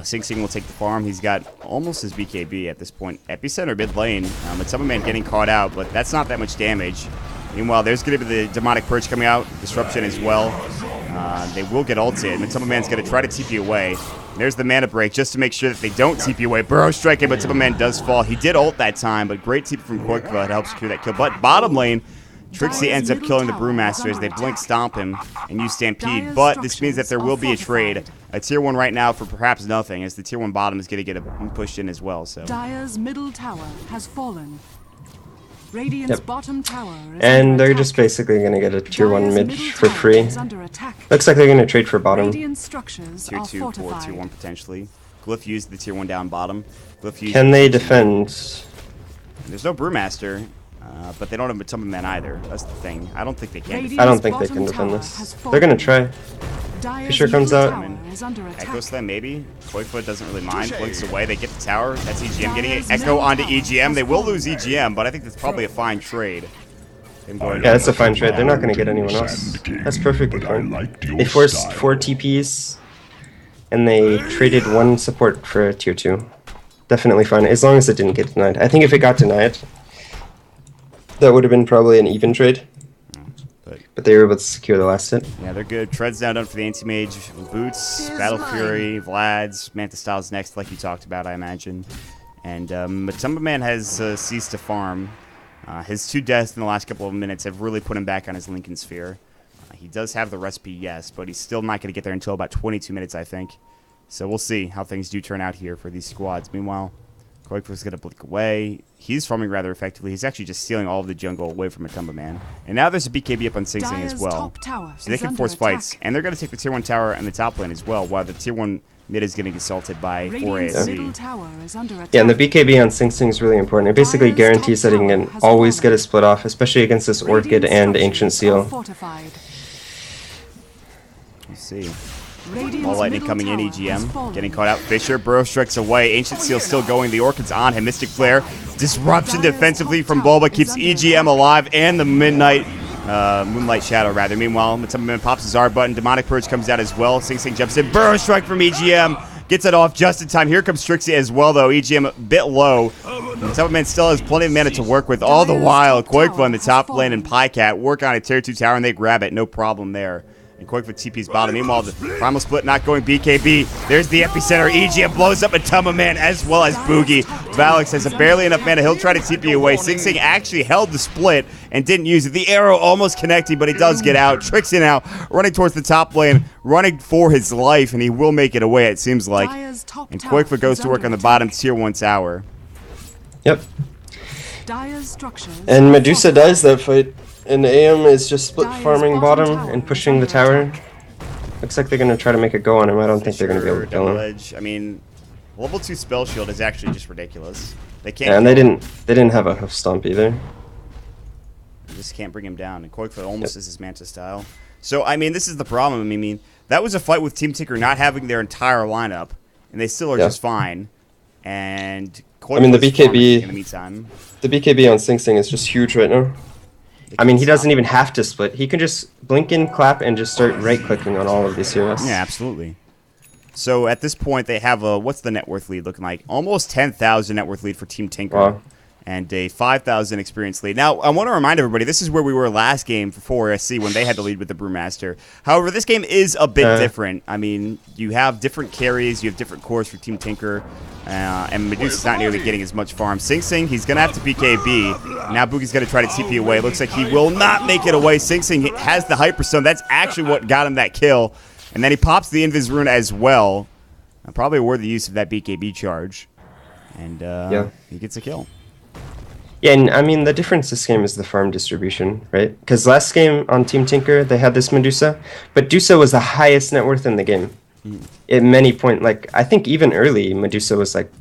S1: Sing Sing will take the farm. He's got almost his BKB at this point. Epicenter mid lane. Matama Man getting caught out, but that's not that much damage. Meanwhile, there's going to be the Demonic Purge coming out. Disruption as well. They will get ulted. Matama Man's going to try to TP away. There's the mana break just to make sure that they don't TP away. Burrow Strike, but Matama Man does fall. He did ult that time, but great TP from Korkva to help secure that kill. But bottom lane, Trixie ends up killing the Brewmaster as they blink stomp him and use Stampede. But this means that there will be a trade. A tier 1 right now for perhaps nothing, as the tier 1 bottom is going to get pushed in as well. So
S3: Dire's middle tower has fallen. Radiant's bottom tower is
S2: and they're
S3: attack.
S2: just basically going to get a tier 1
S3: Dire's
S2: mid
S3: middle
S2: for
S3: tower
S2: free.
S3: is under attack.
S2: Looks like they're going to trade for bottom.
S3: Radiant structures
S1: tier
S3: are
S1: 2 for
S3: fortified.
S1: tier 1 potentially. Glyph used the tier 1 down bottom. Glyph used
S2: Can they defend?
S1: There's no Brewmaster, but they don't have Matama Man either. That's the thing. I don't think they can defend.
S2: I don't think they can defend this. They're going to try.
S3: Dire's
S2: Fisher comes
S3: middle
S2: out.
S3: tower is under attack.
S1: Echo Slam maybe. Toyfoot doesn't really mind. Blinks away. They get the tower. That's EGM getting it. Echo onto EGM. They will lose EGM, but I think that's probably a fine trade.
S2: Yeah, that's a fine trade. They're not going to get anyone else. That's perfectly fine. They forced 4 TPs, and they traded 1 support for a tier 2. Definitely fine, as long as it didn't get denied. I think if it got denied, that would have been probably an even trade. But they were able to secure the last hit.
S1: Yeah, they're good. Tread's now done for the Anti-Mage. Boots, Battle Fury, Vlad's, Manta Styles next, like you talked about, I imagine. And Matumba Man has ceased to farm. His 2 deaths in the last couple of minutes have really put him back on his Lincoln Sphere. He does have the recipe, yes, but he's still not going to get there until about 22 minutes, I think. So we'll see how things do turn out here for these squads. Meanwhile, Koikfa's going to blink away. He's farming rather effectively. He's actually just stealing all of the jungle away from Matumba Man. And now there's a BKB up on Sing Sing as well. So they can force fights. And they're going to take the tier 1 tower and the top lane as well, while the tier 1 mid is getting assaulted by 4 ASC.
S2: Yeah, and the BKB on Sing Sing is really important. It basically guarantees that he can always get a split off, especially against this Orchid and Ancient Seal.
S1: Let's see. All lightning coming in, EGM getting caught out. Fisher, Burrow strikes away. Ancient Seal still going. The Orchid's on him. Mystic Flare. Disruption defensively from Bulba keeps EGM alive and the Moonlight Shadow, rather. Meanwhile, Matumba Man pops his R button. Demonic Purge comes out as well. Sing Sing jumps in. Burrow strike from EGM. Gets it off just in time. Here comes Trixie as well, though. EGM a bit low. Matumba Man still has plenty of mana to work with. All the while, Koikfa in the top lane and Pycat work on a tier 2 tower, and they grab it. No problem there. And Koikfa TP's bottom. Meanwhile, the Primal Split not going BKB. There's the epicenter. EGM blows up Matumba Man as well as Boogie. Valix has barely enough mana. He'll try to TP away. Sing Sing actually held the split and didn't use it. The arrow almost connecting, but he does get out. Trixie now running towards the top lane, running for his life, and he will make it away, it seems like. And Koikfa goes to work on the bottom tier 1 tower.
S2: Yep. And Medusa dies that fight. And AM is just split farming bottom and pushing the tower. Looks like they're going to try to make a go on him. I don't think they're going to be able to kill him.
S1: I mean, level 2 spell shield is actually just ridiculous. They can't.
S2: Yeah, and they didn't have a hoof stomp either.
S1: You just can't bring him down. And Koikfa almost is his Manta style. So I mean, this is the problem. I mean, that was a fight with Team Tinker not having their entire lineup, and they still are just fine. And Koikfa,
S2: I mean, the BKB
S1: in the meantime.
S2: The BKB on Sing Sing is just huge right now. I mean, he doesn't even have to split. He can just blink in, clap, and just start right-clicking on all of these heroes.
S1: Yeah, absolutely. So at this point, they have a, what's the net worth lead looking like? Almost 10,000 net worth lead for Team Tinker.
S2: Wow.
S1: And a 5,000 experience lead. Now, I want to remind everybody, this is where we were last game for 4SC when they had the lead with the Brewmaster. However, this game is a bit different. I mean, you have different carries, you have different cores for Team Tinker, and Medusa's not nearly getting as much farm. Sing Sing, he's going to have to BKB. Now Boogie's going to try to TP away. Looks like he will not make it away. Sing Sing has the Hyperstone. That's actually what got him that kill. And then he pops the Invis Rune as well. Probably a worthy use of that BKB charge. And he gets a kill.
S2: Yeah, and I mean, the difference this game is the farm distribution, right? Because last game on Team Tinker, they had this Medusa, but Dusa was the highest net worth in the game. At many points, like, I think even early, Medusa was like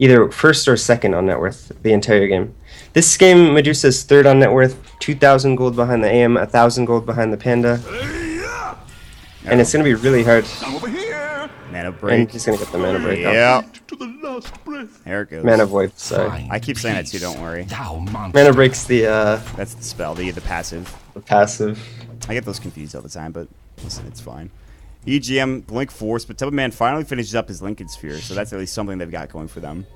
S2: either first or second on net worth the entire game. This game, Medusa is third on net worth, 2,000 gold behind the AM, 1,000 gold behind the Panda. And it's going to be really hard.
S1: Mana break.
S2: And he's going to get the mana break.
S1: Yeah. There it goes.
S2: Mana void, sorry.
S1: I keep saying that too, don't worry.
S2: Mana break's the
S1: That's the spell, the passive.
S2: The passive.
S1: I get those confused all the time, but listen, it's fine. EGM, Blink Force, but Matumba Man finally finishes up his Lincoln Sphere, so that's at least something they've got going for them.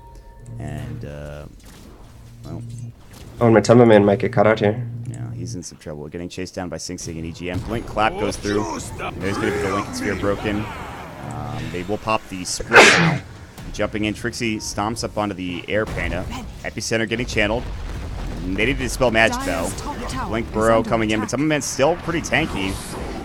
S1: And, well.
S2: Oh, and Matumba Man might get caught out here.
S1: Yeah, he's in some trouble. Getting chased down by Sing Sing and EGM. Blink Clap goes through. And there's going to be the Lincoln Sphere broken. They will pop the split now. Jumping in, Trixie stomps up onto the Air Panda. Epicenter getting channeled. And they need to dispel magic though. Blink Burrow coming in, but Matumba Man's still pretty tanky.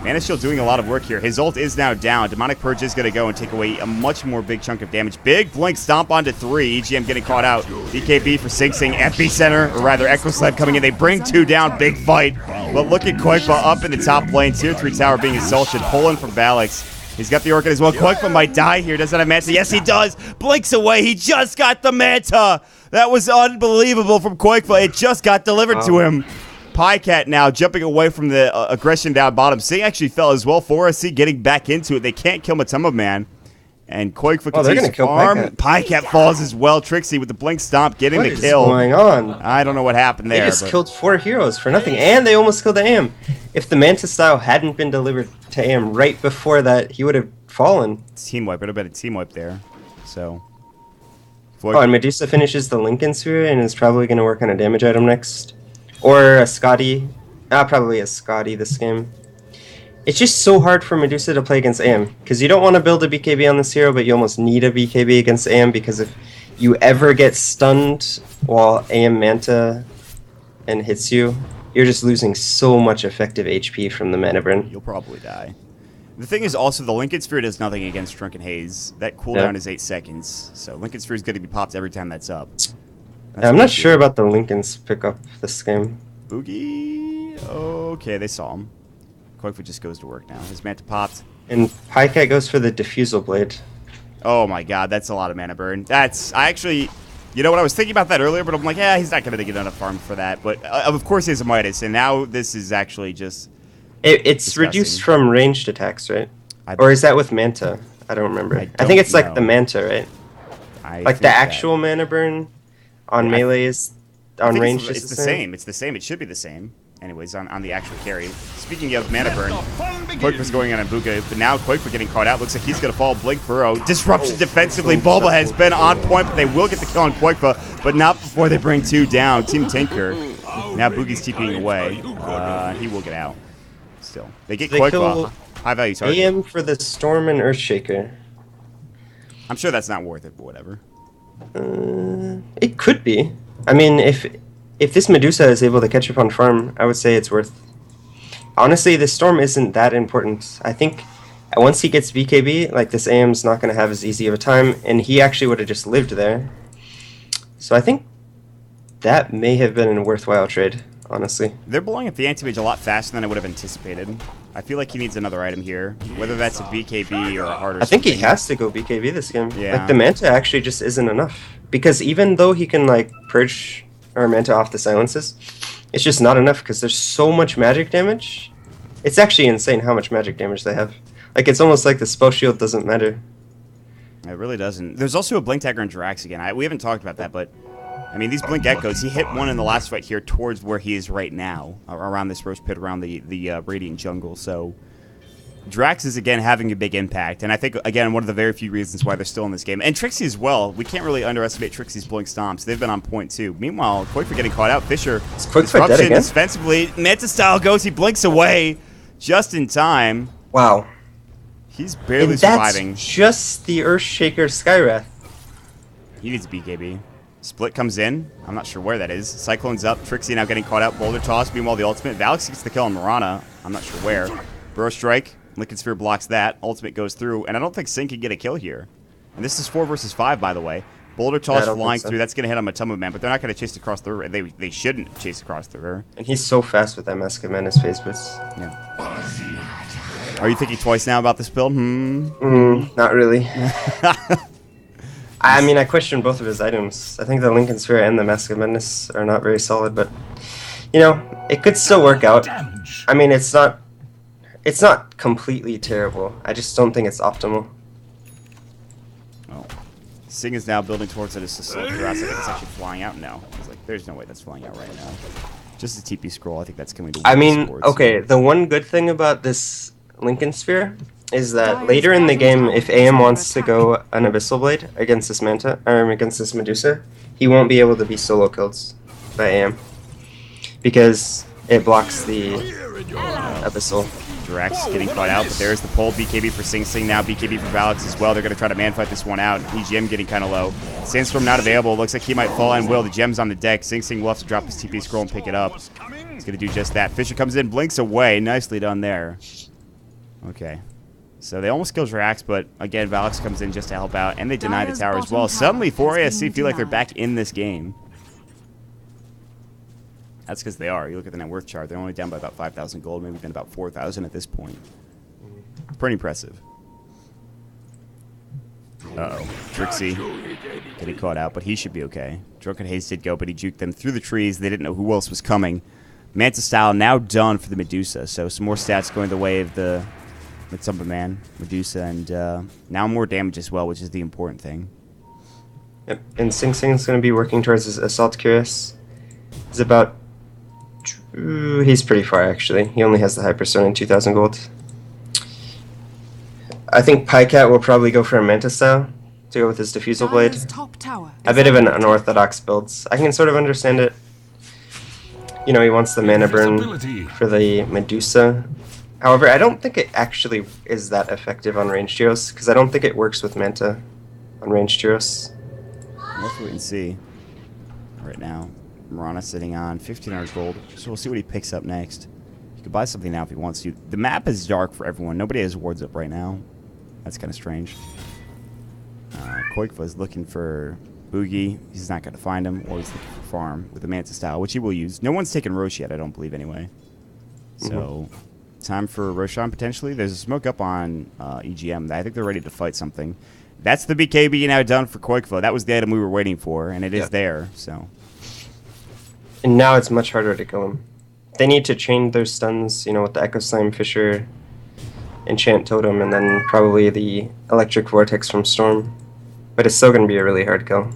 S1: Mana Shield doing a lot of work here. His ult is now down. Demonic Purge is going to go and take away a much more big chunk of damage. Big Blink stomp onto 3. EGM getting caught out. BKB for Sing Sing. Epicenter, or rather Echo Sled coming in. They bring 2 down. Big fight. But look at Koikfa up in the top lane. Tier 3 tower being assaulted. Pulling from Valix. He's got the Orchid as well. Koikfa might die here. Doesn't have Manta. Yes, he does. Blinks away. He just got the Manta. That was unbelievable from Koikfa. It just got delivered to him. Pycat now jumping away from the aggression down bottom. Sing actually fell as well. 4SC getting back into it. They can't kill Matumba Man. And Koikfa continues to farm. Pycat falls as well. Trixie with the Blink Stomp getting the kill.
S2: What is going on?
S1: I don't know what happened there.
S2: They just killed 4 heroes for nothing. And they almost killed the AM. If the Manta style hadn't been delivered to AM right before that, he would have fallen.
S1: Team wipe. It would have been a team wipe there. So.
S2: Oh, and Medusa finishes the Lincoln Sphere and is probably going to work on a damage item next. Or a Scotty. Probably a Scotty this game. It's just so hard for Medusa to play against AM. Because you don't want to build a BKB on this hero, but you almost need a BKB against AM because if you ever get stunned while AM Manta and hits you, you're just losing so much effective HP from the mana burn.
S1: You'll probably die. The thing is also the Lincoln Sphere does nothing against Drunken Haze. That cooldown is 8 seconds, so Lincoln Sphere is going to be popped every time that's up.
S2: I'm not sure about the Lincoln's pickup this game.
S1: Boogie? Okay, they saw him. Koifu just goes to work now. His Manta popped.
S2: And Pycat goes for the Diffusal Blade.
S1: Oh my god, that's a lot of mana burn. I actually... You know what, I was thinking about that earlier, but I'm like, yeah, he's not going to get enough farm for that. But of course he has a Midas, and now this is actually just...
S2: It's
S1: disgusting.
S2: reduced from ranged attacks, right? Or is that with Manta? I don't remember. I think it's like the Manta, right? Like the actual mana burn on melee is on range.
S1: It's the same. It's the same. It should be the same. Anyways, on the actual carry. Speaking of mana burn, Koifu's going on Ibuka, but now Koifu getting caught out. Looks like he's going to fall. Blink Furrow. Disruption defensively. Bulba has been on point, but they will get the kill on Koifu, but not before they bring 2 down. Team Tinker. Now Boogie's TPing away. He will get out. Still. They get Koifu. High value target.
S2: AM for the Storm and Earthshaker.
S1: I'm sure that's not worth it, but whatever.
S2: It could be. I mean, if this Medusa is able to catch up on farm, I would say it's worth. Honestly, the Storm isn't that important. I think once he gets BKB, like this AM's not going to have as easy of a time, and he actually would have just lived there. So I think that may have been a worthwhile trade, honestly.
S1: They're blowing up the anti-mage a lot faster than I would have anticipated. I feel like he needs another item here, whether that's a BKB or a harder.
S2: I think he has to go BKB this game.
S1: Yeah.
S2: Like the Manta actually just isn't enough, because even though he can like purge our Manta off the silences, it's just not enough because there's so much magic damage. It's actually insane how much magic damage they have. Like it's almost like the spell shield doesn't matter.
S1: It really doesn't. There's also a Blink Dagger and Drax again. We haven't talked about that, but I mean these Blink Echoes. He hit one in the last fight here towards where he is right now, around this Roast Pit, around the Radiant Jungle. So Drax is again having a big impact, and I think again one of the very few reasons why they're still in this game. And Trixie as well. We can't really underestimate Trixie's Blink Stomps. They've been on point too. Meanwhile, Koifu getting caught out. Fisher disruption defensively. Manta style goes. He blinks away just in time.
S2: Wow.
S1: He's barely
S2: and
S1: surviving.
S2: That's just the Earthshaker Skywrath.
S1: He needs BKB. Split comes in. I'm not sure where that is. Cyclone's up. Trixie now getting caught out. Boulder toss. Meanwhile, the ultimate. Valix gets the kill on Mirana. I'm not sure where. Burrow Strike. Lincoln Sphere blocks that. Ultimate goes through. And I don't think Sin can get a kill here. And this is 4 versus 5, by the way. Boulder toss flying through. That's going to hit on Matoma Man, but they're not going to chase across the river. They shouldn't chase across the river.
S2: And he's so fast with that Mask of Madness phase boost.
S1: Yeah. Are you thinking twice now about this build?
S2: Not really. I mean, I question both of his items. I think the Lincoln Sphere and the Mask of Madness are not very solid, but you know, it could still work out. I mean, it's not completely terrible. I just don't think it's optimal.
S1: Oh. Sing is now building towards it. It's a slow grass. I think it's actually flying out now. It's like, there's no way that's flying out right now. Just a TP scroll. I think that's coming to.
S2: I mean, okay. The one good thing about this Lincoln Sphere is that later in the game, if AM wants to go an Abyssal Blade against this Manta, or against this Medusa, he won't be able to be solo killed by AM because it blocks the Abyssal.
S1: Drax getting caught out, but there's the pull. BKB for Sing Sing now. BKB for Valix as well. They're going to try to man fight this one out. EGM getting kind of low. Sandstorm not available. Looks like he might fall and will. The gem's on the deck. Sing Sing will have to drop his TP scroll and pick it up. He's going to do just that. Fisher comes in, blinks away. Nicely done there. Okay. So they almost kill Drax, but again, Valix comes in just to help out, and they deny the tower as well. Suddenly, 4ASC feel like they're back in this game. That's because they are. You look at the net worth chart, they're only down by about 5,000 gold, maybe been about 4,000 at this point. Pretty impressive. Uh-oh. Trixie getting caught out, but he should be okay. Drunken Haze did go, but he juked them through the trees. They didn't know who else was coming. Manta style now done for the Medusa, so some more stats going the way of the Matoma Man, Medusa, and now more damage as well, which is the important thing.
S2: Yep, and Sing Sing is going to be working towards his Assault Cuirass. He's about... he's pretty far, actually. He only has the Hyperstone and 2,000 gold. I think Pycat will probably go for a Manta style to go with his Diffusal Blade. A bit of an unorthodox build. I can sort of understand it. You know, he wants the mana burn for the Medusa. However, I don't think it actually is that effective on ranged heroes, because I don't think it works with Manta on ranged heroes.
S1: Let's wait and see. Right now, Marana sitting on 1,500 gold, so we'll see what he picks up next. He could buy something now if he wants to. The map is dark for everyone. Nobody has wards up right now. That's kind of strange. Koikva is looking for Boogie. He's not going to find him, or he's looking for farm with the Manta style, which he will use. No one's taken Roche yet, I don't believe, anyway. So, time for Roshan potentially. There's a smoke up on EGM. I think they're ready to fight something. That's the BKB now done for Koikva. That was the item we were waiting for, and it is there. So,
S2: and now it's much harder to kill him. They need to chain their stuns, you know, with the Echo Slime Fisher, Enchant Totem, and then probably the Electric Vortex from Storm. But it's still going to be a really hard kill.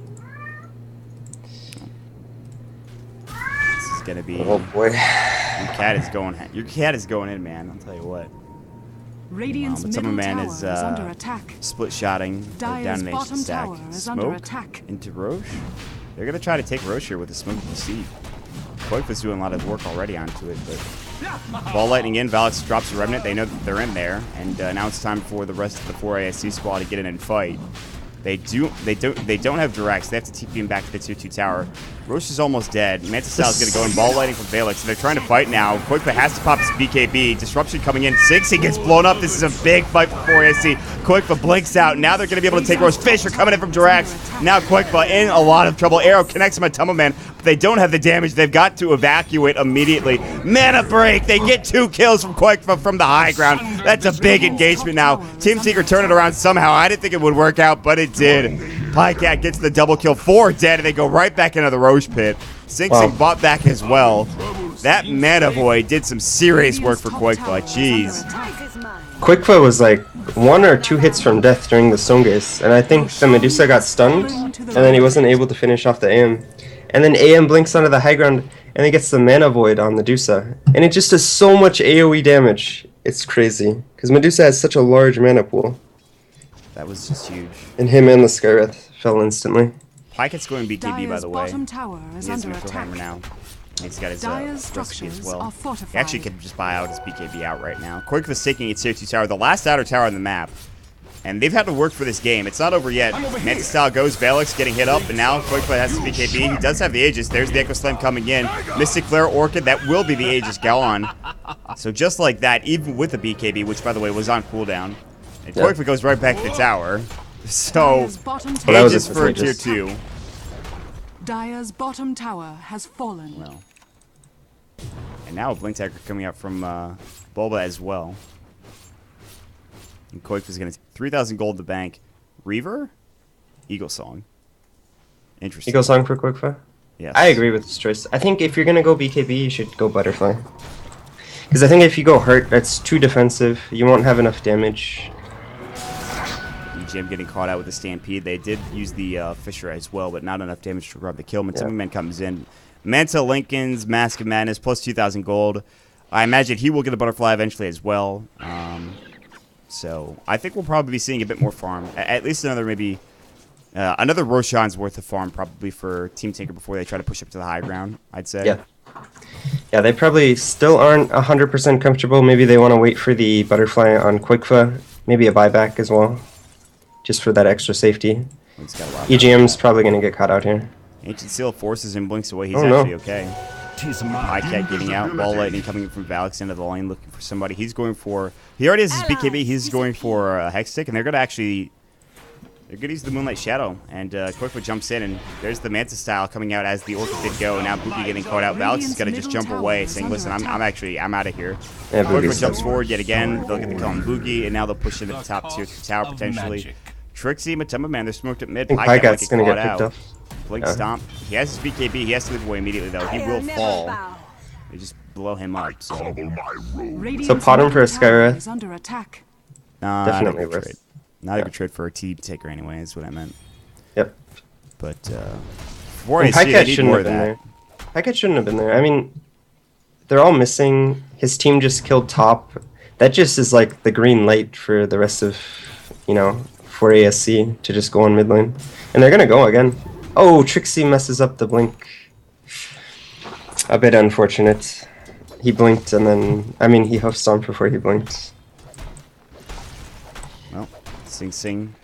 S1: This is going to be...
S2: Oh boy.
S1: Your cat is going in, man. I'll tell you what.
S3: Radiant's
S1: But
S3: middle
S1: Man
S3: tower
S1: is
S3: is under attack.
S1: split-shotting
S3: Dire's
S1: down an ancient
S3: bottom
S1: stack.
S3: tower is
S1: Smoke
S3: under attack.
S1: into Roche. They're going to try to take Roche here with the Smoke of the Seed. Koikva's doing a lot of work already onto it, but Ball Lightning in, Valix drops a Remnant. They know that they're in there, and now it's time for the rest of the 4 ASC squad to get in and fight. They don't have directs. They have to TP him back to the 2-2 tower. Roche is almost dead. Manta Style is going to go in Ball Lightning from Valix, and they're trying to fight now. Koikva has to pop his BKB. Disruption coming in. 60 gets blown up. This is a big fight for 4 ASC. Koikva blinks out. Now they're going to be able to take Roche. Fisher coming in from directs. Now Koikva in a lot of trouble. Arrow connects him on Tumble Man, but they don't have the damage. They've got to evacuate immediately. Mana break. They get 2 kills from Koikva from the high ground. That's a big engagement now. Team Secret turned it around somehow. I didn't think it would work out, but it did. Pycat gets the double kill. 4 dead, and they go right back into the Roche pit. Sing Sing bought back as well. That Mana Void did some serious work for Koikva. Jeez.
S2: Koikva was like 1 or 2 hits from death during the Songace, and I think the Medusa got stunned, and then he wasn't able to finish off the AM. And then AM blinks onto the high ground, and he gets the Mana Void on Medusa. And it just does so much AoE damage. It's crazy, because Medusa has such a large mana pool.
S1: That was just huge.
S2: And him and the Skywrath fell instantly.
S1: Pycat's going BKB, by the way.
S3: Bottom tower is
S1: He has
S3: under
S1: Missile
S3: attack.
S1: Hammer now. He's got his
S3: Dire's
S1: recipe as
S3: structures
S1: well.
S3: are
S1: He
S3: fortified.
S1: actually could just buy out his BKB out right now. Koikva's taking its tier 2 tower, the last outer tower on the map. And they've had to work for this game. It's not over yet. Manta Style goes, Valix getting hit up, and now Koikva has his BKB. He does have the Aegis. There's the Echo Slam coming in. Mystic Flare, Orchid, that will be the Aegis Gallon. So just like that, even with the BKB, which by the way was on cooldown, and Koikva goes right back to the tower. So,
S3: Dire's bottom tower,
S1: Aegis for tier 2.
S3: Dire's bottom tower has fallen.
S1: Well. And now a Blink Dagger coming out from Bulba as well. And Koikva's going to 3,000 gold to bank. Reaver? Eagle Song. Interesting.
S2: Eagle Song for Koikva?
S1: Yes.
S2: I agree with this choice. I think if you're going to go BKB, you should go Butterfly. Because I think if you go Heart, that's too defensive. You won't have enough damage.
S1: EGM getting caught out with the Stampede. They did use the Fisher as well, but not enough damage to grab the kill. Man comes in. Manta Lincoln's Mask of Madness plus 2,000 gold. I imagine he will get a Butterfly eventually as well. So I think we'll probably be seeing a bit more farm. At least another maybe another Roshan's worth of farm probably for Team Tinker before they try to push up to the high ground, I'd say.
S2: Yeah. Yeah, they probably still aren't 100% comfortable. Maybe they want to wait for the Butterfly on Koikva. Maybe a buyback as well. Just for that extra safety. EGM's probably going to get caught out here.
S1: Ancient Seal forces him, blinks away. He's actually okay. Pycat getting out. Ball Lightning coming in from Valix into the lane looking for somebody. He's going for... He already has his BKB. He's going for a Hextech, and they're going to actually... They're going to use the Moonlight Shadow. And Koikva jumps in, and there's the Manta Style coming out as the Orchid did go. Now Buki getting caught out. Valix is going to just jump away, saying, listen, I'm out of here.
S2: Yeah,
S1: Koikva jumps forward yet again. They'll get the kill on Boogie, and now they'll push into the top tier tower potentially. Trixie, Matema Man, they're smoked at mid.
S2: I think Pycat's going to get picked up.
S1: Blink Stomp. He has his BKB. He has to leave away immediately, though. He will fall. They just blow him up. So
S2: pot him for a Skywrath.
S3: Is under attack.
S2: Definitely worth
S1: trade. Not a good trade for a Team Taker anyway, is what I meant.
S2: Yep.
S1: But Pycat
S2: shouldn't have been there. Pycat shouldn't have been there. I mean, they're all missing. His team just killed top. That just is like the green light for the rest of, for ASC to just go on mid lane. And they're going to go again. Oh, Trixie messes up the blink. A bit unfortunate. He blinked and then, he huff stomped before he blinked.
S1: Well, Sing Sing.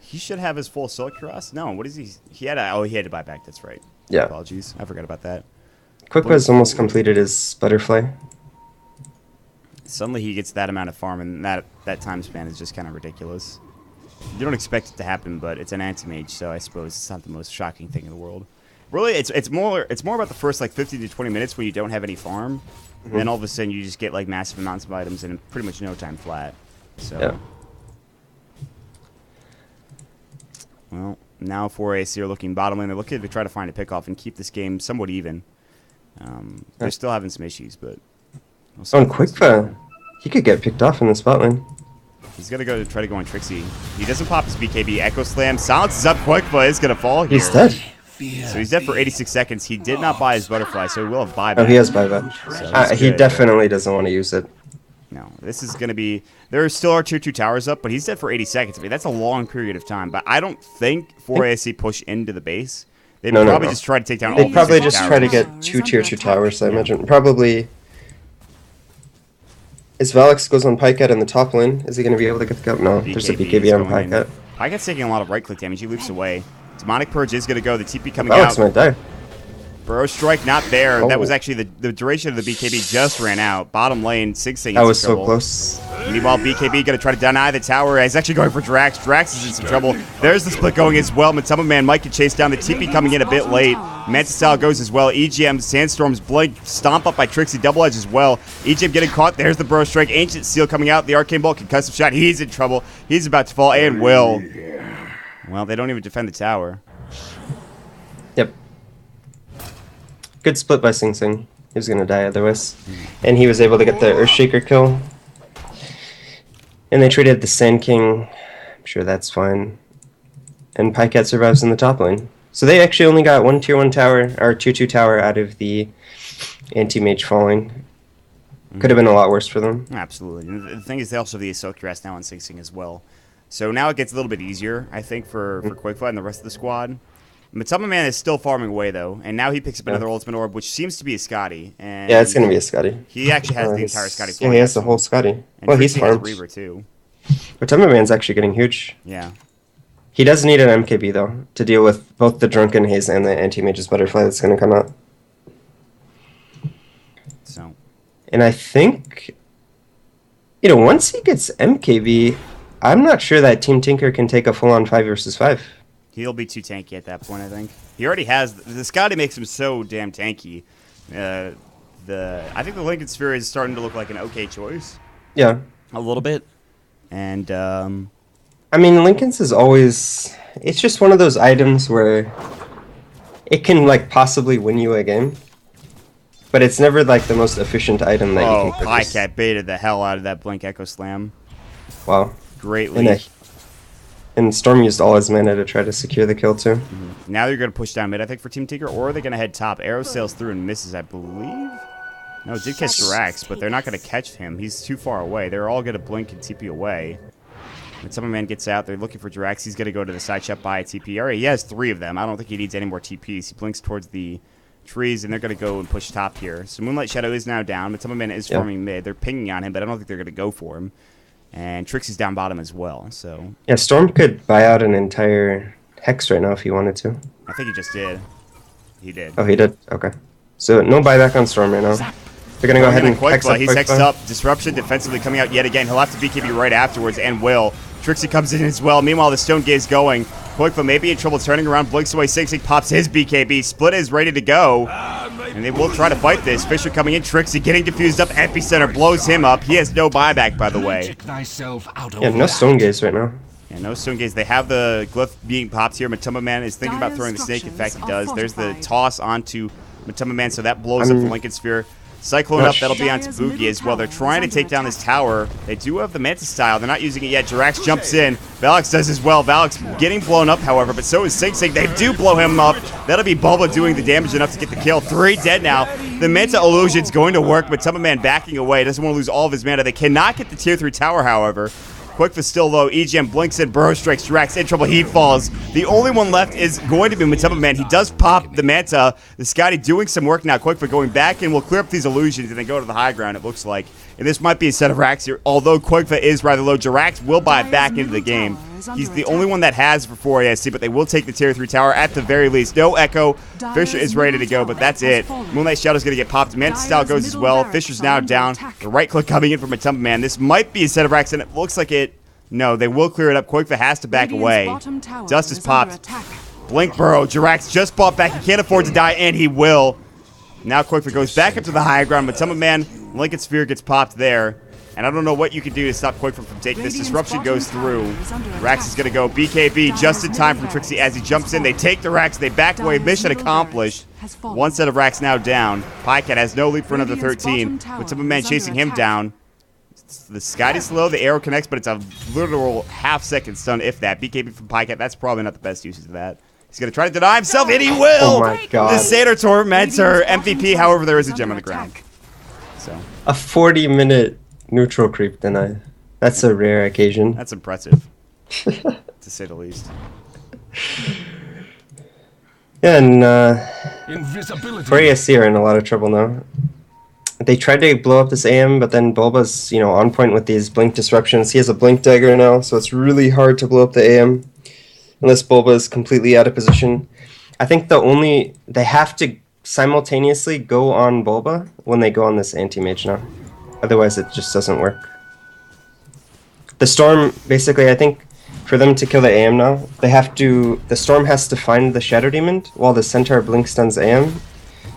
S1: He should have his full Silk Cross. No, what is he? He had a, he had to buy back. That's right.
S2: Yeah.
S1: Apologies. I forgot about that.
S2: Quickbuzz almost completed his butterfly.
S1: Suddenly he gets that amount of farm, and that time span is just kind of ridiculous. You don't expect it to happen, but it's an anti-mage, so I suppose it's not the most shocking thing in the world. Really, it's more about the first like 15 to 20 minutes when you don't have any farm. Mm-hmm. Then all of a sudden you just get like massive amounts of items in pretty much no time flat. So,
S2: yeah.
S1: Well, now 4AC are looking bottom lane. They're looking to try to find a pickoff and keep this game somewhat even. They're still having some issues, but...
S2: We'll on Quickfire, he could get picked off in the spot lane.
S1: He's going to try to go on Trixie. He doesn't pop his BKB. Echo Slam silences up Quickfire. Is going to fall here.
S2: He's dead.
S1: So he's dead for 86 seconds. He did not buy his butterfly, so he will have buyback.
S2: Oh, he has buyback. He definitely doesn't want to use it.
S1: No, this is going to be... There still are tier 2 towers up, but he's dead for 80 seconds. I mean, that's a long period of time. But I don't think 4ASC push into the base. They'd probably just try to take down all
S2: They'd probably just
S1: towers.
S2: try to get 2 tier 2 towers, I imagine. Probably... Is Valix goes on Pycat in the top lane? Is he going to be able to get the kill? No, there's a BKB on Pycat.
S1: Pycat's taking a lot of right-click damage. He leaps away. Demonic Purge is going to go. The TP coming
S2: Valix
S1: out.
S2: might die.
S1: Burrow Strike not there.
S2: Oh.
S1: That was actually the duration of the BKB just ran out. Bottom lane, Sing Sing.
S2: That was so close.
S1: Meanwhile, BKB going to try to deny the tower. He's actually going for Drax. Drax is in some trouble. There's the split going as well. Matuma Man might get chased down. The TP coming in a bit late. Manta Style goes as well. EGM, Sandstorm's Blink, stomp up by Trixie, Double Edge as well. EGM getting caught. There's the Burrow Strike. Ancient Seal coming out. The Arcane Bolt, concussive shot. He's in trouble. He's about to fall and will. Well, they don't even defend the tower.
S2: Yep. Good split by Sing Sing. He was going to die otherwise. And he was able to get the Earthshaker kill. And they traded the Sand King. I'm sure that's fine. And Pycat survives in the top lane. So they actually only got 1 tier 1 tower, or tier 2 tower out of the anti-mage falling. Could have been a lot worse for them.
S1: Absolutely. And the thing is, they also have the Assault Cuirass now on Sing Sing as well. So now it gets a little bit easier, I think, for Quickfire and the rest of the squad. Matuma Man is still farming away, though, and now he picks up another Ultimate Orb, which seems to be a Scotty. And
S2: yeah, it's going to be a Scotty.
S1: He actually has the entire Scotty farm.
S2: Yeah, he has the whole Scotty.
S1: And
S2: well, he's
S1: Trixie has
S2: farmed.
S1: Reaver, too.
S2: Matuma Man's actually getting huge.
S1: Yeah.
S2: He does need an MKB, though, to deal with both the Drunken Haze and the Anti-Mage's Butterfly that's going to come out.
S1: So.
S2: And I think, once he gets MKB, I'm not sure that Team Tinker can take a full-on 5 versus 5.
S1: He'll be too tanky at that point, I think. He already has... The Scotty makes him so damn tanky. I think the Lincoln Sphere is starting to look like an okay choice.
S2: Yeah.
S1: A little bit. And,
S2: I mean, Lincoln's is always... It's just one of those items where it can, like, possibly win you a game. But it's never, like, the most efficient item that you can purchase.
S1: Pycat baited the hell out of that Blink Echo Slam.
S2: Wow.
S1: Greatly.
S2: And Storm used all his mana to try to secure the kill, too.
S1: Mm-hmm. Now they're going to push down mid, I think, for Team Tinker, or are they going to head top? Arrow sails through and misses, I believe. No, it did catch Drax, but they're not going to catch him. He's too far away. They're all going to blink and TP away. When Summer Man gets out, they're looking for Drax. He's going to go to the side shot, buy a TP. Alright, he has 3 of them. I don't think he needs any more TPs. He blinks towards the trees, and they're going to go and push top here. So Moonlight Shadow is now down, but Summer Man is farming mid. They're pinging on him, but I don't think they're going to go for him. And Trixie's down bottom as well, so...
S2: Yeah, Storm could buy out an entire Hex right now if he wanted to.
S1: I think he just did. He did.
S2: Oh, he did? Okay. So, no buyback on Storm right now. They're going to go ahead and Hex up.
S1: He's hexed up. Disruption defensively coming out yet again. He'll have to BKB right afterwards, and will. Trixie comes in as well. Meanwhile, the Stone Gaze going. Quickfoot may be in trouble, turning around, blinks away. Sing Sing pops his BKB. Split is ready to go. And they will try to fight this. Fisher coming in. Trixie getting diffused up. Epicenter blows him up. He has no buyback, by the way.
S2: Yeah, no Stone Gaze right now.
S1: Yeah, no Stone Gaze. They have the glyph being popped here. Matuma Man is thinking about throwing the snake. In fact, he does. There's the toss onto Matuma Man, so that blows up the Lincoln Sphere. Cyclone up, that'll be onto Boogie as well. They're trying to take down this tower. They do have the Manta Style. They're not using it yet. Jirax jumps in. Valix does as well. Valix getting blown up, however, but so is Sing Sing. They do blow him up. That'll be Bulba doing the damage enough to get the kill. 3 dead now. The Manta Illusion's going to work, but Matuma Man backing away. Doesn't want to lose all of his mana. They cannot get the tier 3 tower, however. Quickfoot still low. EGM blinks in. Burrow strikes. Drax in trouble. He falls. The only one left is going to be Matuma Man. He does pop the Manta. The Scotty doing some work now. Quickfoot going back and will clear up these illusions and then go to the high ground, it looks like. and this might be a set of racks here. Although Koikva is rather low, Jirax will buy it back into the game. He's the only one that has for 4 ASC, but they will take the tier 3 tower at the very least. No Echo. Fisher is ready to go, but that's it. Moonlight Shadow's going to get popped. Mantis Style goes as well. Fisher's now down. The right click coming in from a Tumba Man. This might be a set of racks, and it looks like it. No, they will clear it up. Koikva has to back away. Dust is popped. Blink Burrow. Jirax just bought back. He can't afford to die, and he will. Now Koikva goes back up to the high ground, but Tumba Man, Lincoln Sphere gets popped there. And I don't know what you can do to stop Koikva from taking this. Disruption goes through. Rax is going to go BKB just in time from Trixie as he jumps in. They take the Rax. They back away. Mission accomplished. One set of Rax now down. Pycat has no lead for another 13. With Tumba Man chasing him down. The Sky is slow. The arrow connects, but it's a literal half-second stun, if that. BKB from Pycat. That's probably not the best use of that. He's going to try to deny himself, and he will!
S2: Oh my god.
S1: The Satyr torments her MVP, however, there is a gem on the ground. So
S2: A 40-minute neutral creep deny. That's a rare occasion.
S1: that's impressive, to say the least.
S2: Yeah, and
S6: Invisibility.
S2: 4 ASC are in a lot of trouble now. They tried to blow up this AM, but then Bulba's, on point with these blink disruptions. He has a blink dagger now, so it's really hard to blow up the AM. Unless Bulba is completely out of position. I think they have to simultaneously go on Bulba when they go on this anti-mage now. Otherwise it just doesn't work. The Storm, basically, I think, for them to kill the AM now, the Storm has to find the Shadow Demon while the Centaur blink stuns AM,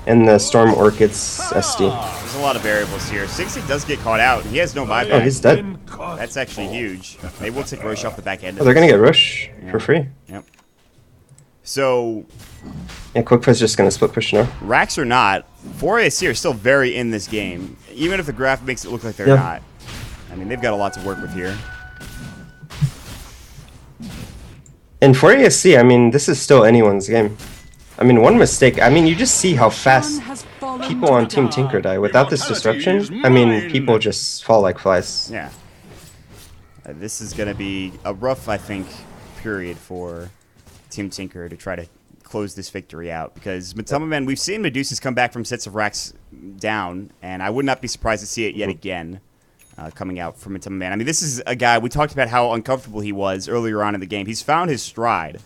S2: and the Storm orchids SD.
S1: There's a lot of variables here. 60 does get caught out. He has no buyback.
S2: Oh, he's dead.
S1: That's actually huge. They will take Roche off the back end.
S2: Oh, they're gonna get Rush for free.
S1: Yep. So,
S2: Yeah, Quickfire's just gonna split push now.
S1: Rax or not, 4 ASC are still very in this game. Even if the graph makes it look like they're
S2: Yeah.
S1: not. I mean, they've got a lot to work with here.
S2: In 4 ASC, I mean, this is still anyone's game. I mean, one mistake, you just see how fast people on Team Tinker die. Without this disruption, I mean, people just fall like flies.
S1: Yeah. This is going to be a rough, I think, period for Team Tinker to try to close this victory out. Because Matama Man, we've seen Medusa's come back from sets of racks down, and I would not be surprised to see it yet again coming out from Matama Man. I mean, this is a guy, we talked about how uncomfortable he was earlier on in the game. He's found his stride.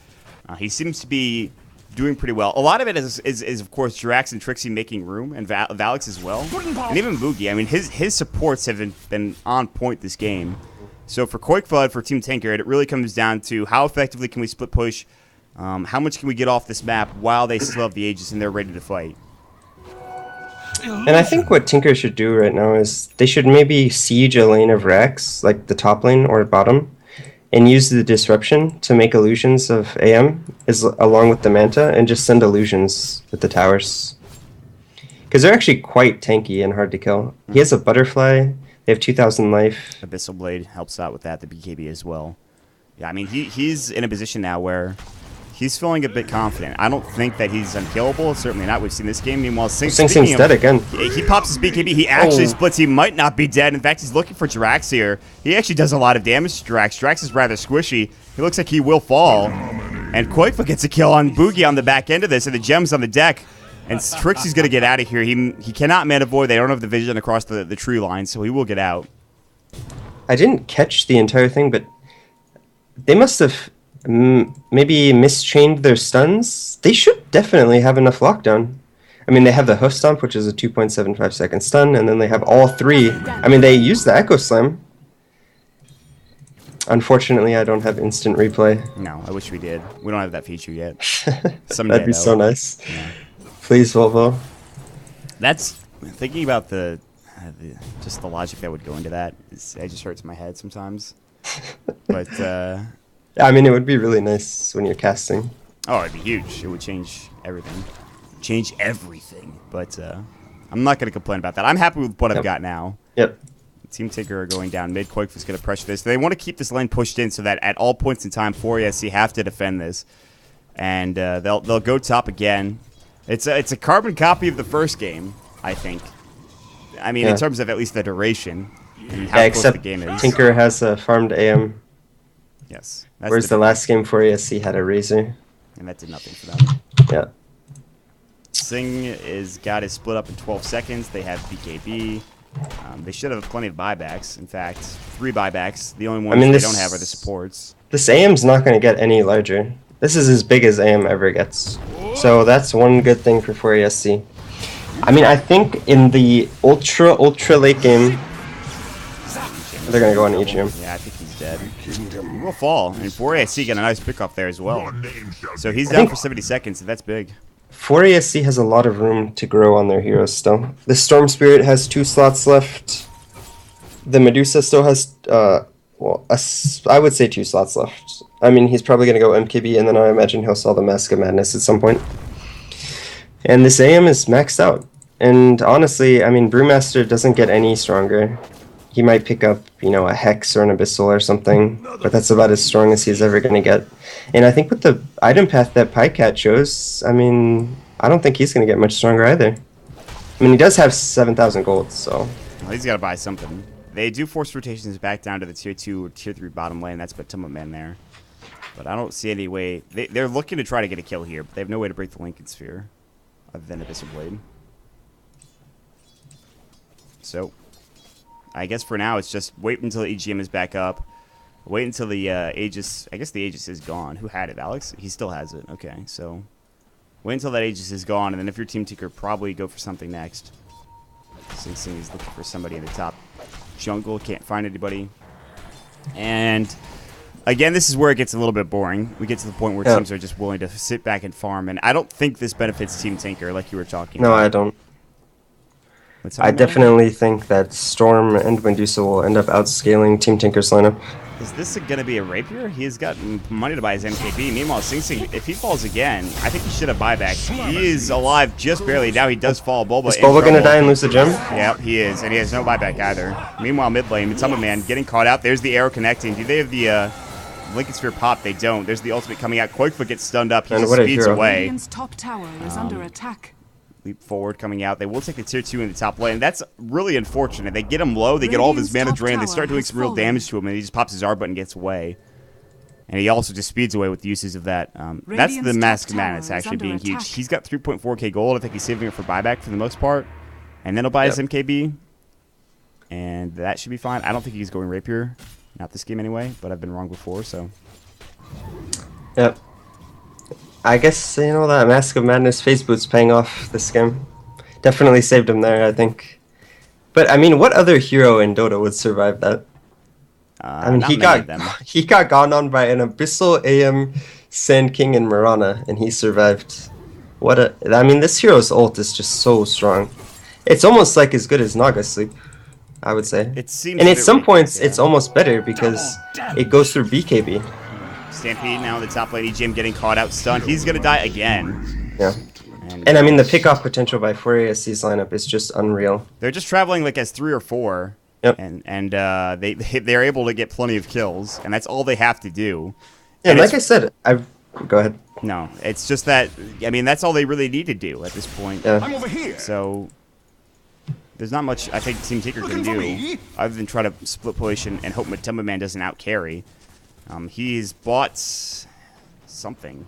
S1: He seems to be doing pretty well. A lot of it is of course, Jirax and Trixie making room, and Valix as well. And even Boogie. I mean, his supports have been on point this game. So for Koikva, for Team Tinker, it really comes down to how effectively can we split push, how much can we get off this map while they still have the Aegis and they're ready to fight.
S2: And I think what Tinker should do right now is they should maybe siege a lane of Rex, like the top lane or bottom, and use the disruption to make illusions of AM along with the Manta, and just send illusions with the towers. Because they're actually quite tanky and hard to kill. He has a butterfly. They have 2,000 life.
S1: Abyssal Blade helps out with that, the BKB as well. Yeah, I mean, he's in a position now where he's feeling a bit confident. I don't think that he's unkillable. Certainly not. We've seen this game. Meanwhile,
S2: Sing Sing's dead again.
S1: He pops his BKB. He actually splits. He might not be dead. In fact, he's looking for Jirax here. He actually does a lot of damage to Jirax. Jirax is rather squishy. He looks like he will fall. And Koikva gets a kill on Boogie on the back end of this, and the gem's on the deck. And Trixie's going to get out of here. He cannot mana void. They don't have the vision across the tree line, so he will get out.
S2: I didn't catch the entire thing, but they must have maybe mistrained their stuns. They should definitely have enough lockdown. I mean, they have the Hoof Stomp, which is a 2.75 second stun, and then they have all three. I mean, they use the Echo Slam. Unfortunately, I don't have instant replay.
S1: No, I wish we did. We don't have that feature yet. Someday,
S2: That'd be so nice.
S1: Yeah.
S2: Please, Volvo.
S1: That's thinking about just the logic that would go into that. It just hurts my head sometimes. But
S2: I mean, it would be really nice when you're casting.
S1: oh, it'd be huge. It would change everything. But I'm not going to complain about that. I'm happy with what I've got now.
S2: Yep.
S1: Team Tinker are going down mid. Koikva's going to pressure this. They want to keep this lane pushed in so that at all points in time, 4 ESC have to defend this, and they'll go top again. It's a carbon copy of the first game, I think. I mean, in terms of at least the duration and how close the game is.
S2: Tinker has a farmed AM.
S1: Yes.
S2: Whereas the last game 4 ESC had a Razor.
S1: And that did nothing for them.
S2: Yeah.
S1: Sing is got his split up in 12 seconds. They have BKB. They should have plenty of buybacks. In fact, 3 buybacks. The only ones
S2: mean,
S1: they
S2: this-
S1: don't have are the supports.
S2: This AM's not going to get any larger. This is as big as AM ever gets. So that's one good thing for 4ASC. I mean, I think in the ultra late game, they're going to go on EGM.
S1: Yeah, I think he's dead. He will fall. And 4ASC got a nice pick off there as well. So he's
S2: I
S1: down
S2: think-
S1: for 70 seconds, and that's big.
S2: 4ASC has a lot of room to grow on their heroes still. The Storm Spirit has 2 slots left. The Medusa still has, I would say 2 slots left. I mean, he's probably going to go MKB, and then I imagine he'll sell the Mask of Madness at some point. And this AM is maxed out. And honestly, I mean, Brewmaster doesn't get any stronger. He might pick up, you know, a Hex or an Abyssal or something, but that's about as strong as he's ever going to get. And I think with the item path that Pycat chose, I mean, I don't think he's going to get much stronger either. I mean, he does have 7,000 gold, so...
S1: Well, he's got to buy something. They do force rotations back down to the tier 2 or tier 3 bottom lane. That's Batuma Man there. But I don't see any way... They're looking to try to get a kill here, but they have no way to break the Lincoln Sphere other than Abyssal Blade. So... I guess for now it's just wait until the EGM is back up. Wait until the Aegis... I guess the Aegis is gone. Who had it? Alex? He still has it. Okay, so... Wait until that Aegis is gone, and then if you're Team Tinker, probably go for something next. Sing Sing is looking for somebody in the top jungle. Can't find anybody. And... Again, this is where it gets a little bit boring. We get to the point where teams are just willing to sit back and farm, and I don't think this benefits Team Tinker like you were talking about.
S2: No, I don't. I definitely think that Storm and Medusa will end up outscaling Team Tinker's lineup.
S1: Is this going to be a Rapier? He's got money to buy his MKB. Meanwhile, Sing Sing, if he falls again, I think he should have buyback. He is alive just barely. Now he does fall. Bulba
S2: Is Bulba going to die and lose the gem?
S1: Yeah, he is, and he has no buyback either. Meanwhile, mid lane, Batuma Man getting caught out. There's the arrow connecting. Do they have the Lincoln Sphere pop? They don't. There's the ultimate coming out. Koikfoot gets stunned up. He just speeds away.
S3: Radiant's top tower is under attack.
S1: Leap forward coming out. They will take the tier 2 in the top lane. That's really unfortunate. They get him low. They get all of his mana drained. They start doing some real damage to him, and he just pops his R button and gets away. And he also just speeds away with the uses of that. That's the Mask of Madness actually being huge. He's got 3.4k gold. I think he's saving it for buyback for the most part. And then he'll buy his MKB. And that should be fine. I don't think he's going Rapier. Not this game anyway, but I've been wrong before, so.
S2: Yep. I guess, you know, that Mask of Madness phase boot's paying off this game. Definitely saved him there, I think. But, I mean, what other hero in Dota would survive that? I mean, he got gone on by an Abyssal, AM, Sand King, and Mirana, and he survived. I mean, this hero's ult is just so strong. It's almost like as good as Naga Sleep, I would say.
S1: It seems
S2: and at some points, it's almost better because it goes through BKB.
S1: Stampede now in the top lane. EGM getting caught out, stunned. He's going to die again.
S2: Yeah. And I mean, the pickoff potential by 4ASC's lineup is just unreal.
S1: They're just traveling like as 3 or 4.
S2: Yep.
S1: And they're able to get plenty of kills, and that's all they have to do.
S2: Yeah,
S1: and
S2: like I said, go ahead.
S1: No, it's just that, I mean, that's all they really need to do at this point.
S2: Yeah.
S6: I'm over here.
S1: So, there's not much I think Team Tinker can do other than try to split push and hope Batuma Man doesn't out-carry. He's bought something.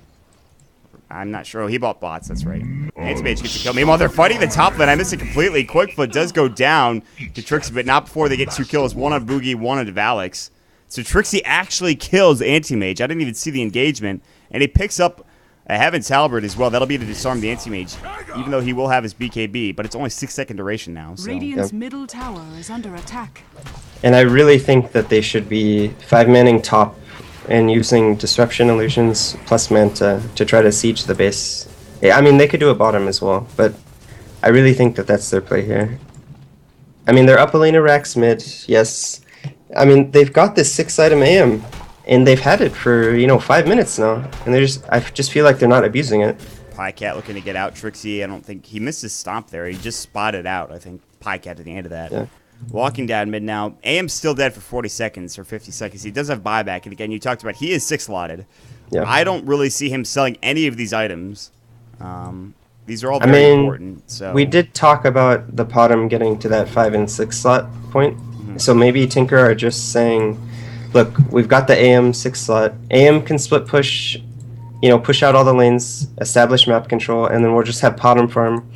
S1: I'm not sure. Oh, he bought bots, that's right. Anti-Mage gets a kill. Meanwhile, they're fighting the top lane. I missed it completely. Quickfoot does go down to Trixie, but not before they get 2 kills. One on Boogie, one on Valix. So Trixie actually kills Anti-Mage. I didn't even see the engagement. And he picks up a Heaven's Halberd as well. That'll be to disarm the Anti-Mage, even though he will have his BKB. But it's only 6-second duration now. So.
S3: Radiant's middle tower is under attack.
S2: And I really think that they should be 5-manning top and using Disruption Illusions plus Manta to try to siege the base. Yeah, I mean, they could do a bottom as well, but I really think that that's their play here. I mean, they're up a lane of Rax mid, yes. I mean, they've got this 6-item AM, and they've had it for, 5 minutes now, and I just feel like they're not abusing it.
S1: Pycat looking to get out. Trixie, I don't think he missed his stomp there. He just spotted out, I think, Pycat at the end of that.
S2: Yeah.
S1: Walking down mid now. AM's still dead for 40 seconds or 50 seconds. He does have buyback, and again, you talked about he is 6-slotted.
S2: Yeah.
S1: I don't really see him selling any of these items. These are all very important. So
S2: we did talk about the bottom getting to that 5 and 6 slot point. So maybe Tinker are just saying, look, we've got the AM 6 slot. AM can split push, push out all the lanes, establish map control, and then we'll just have bottom farm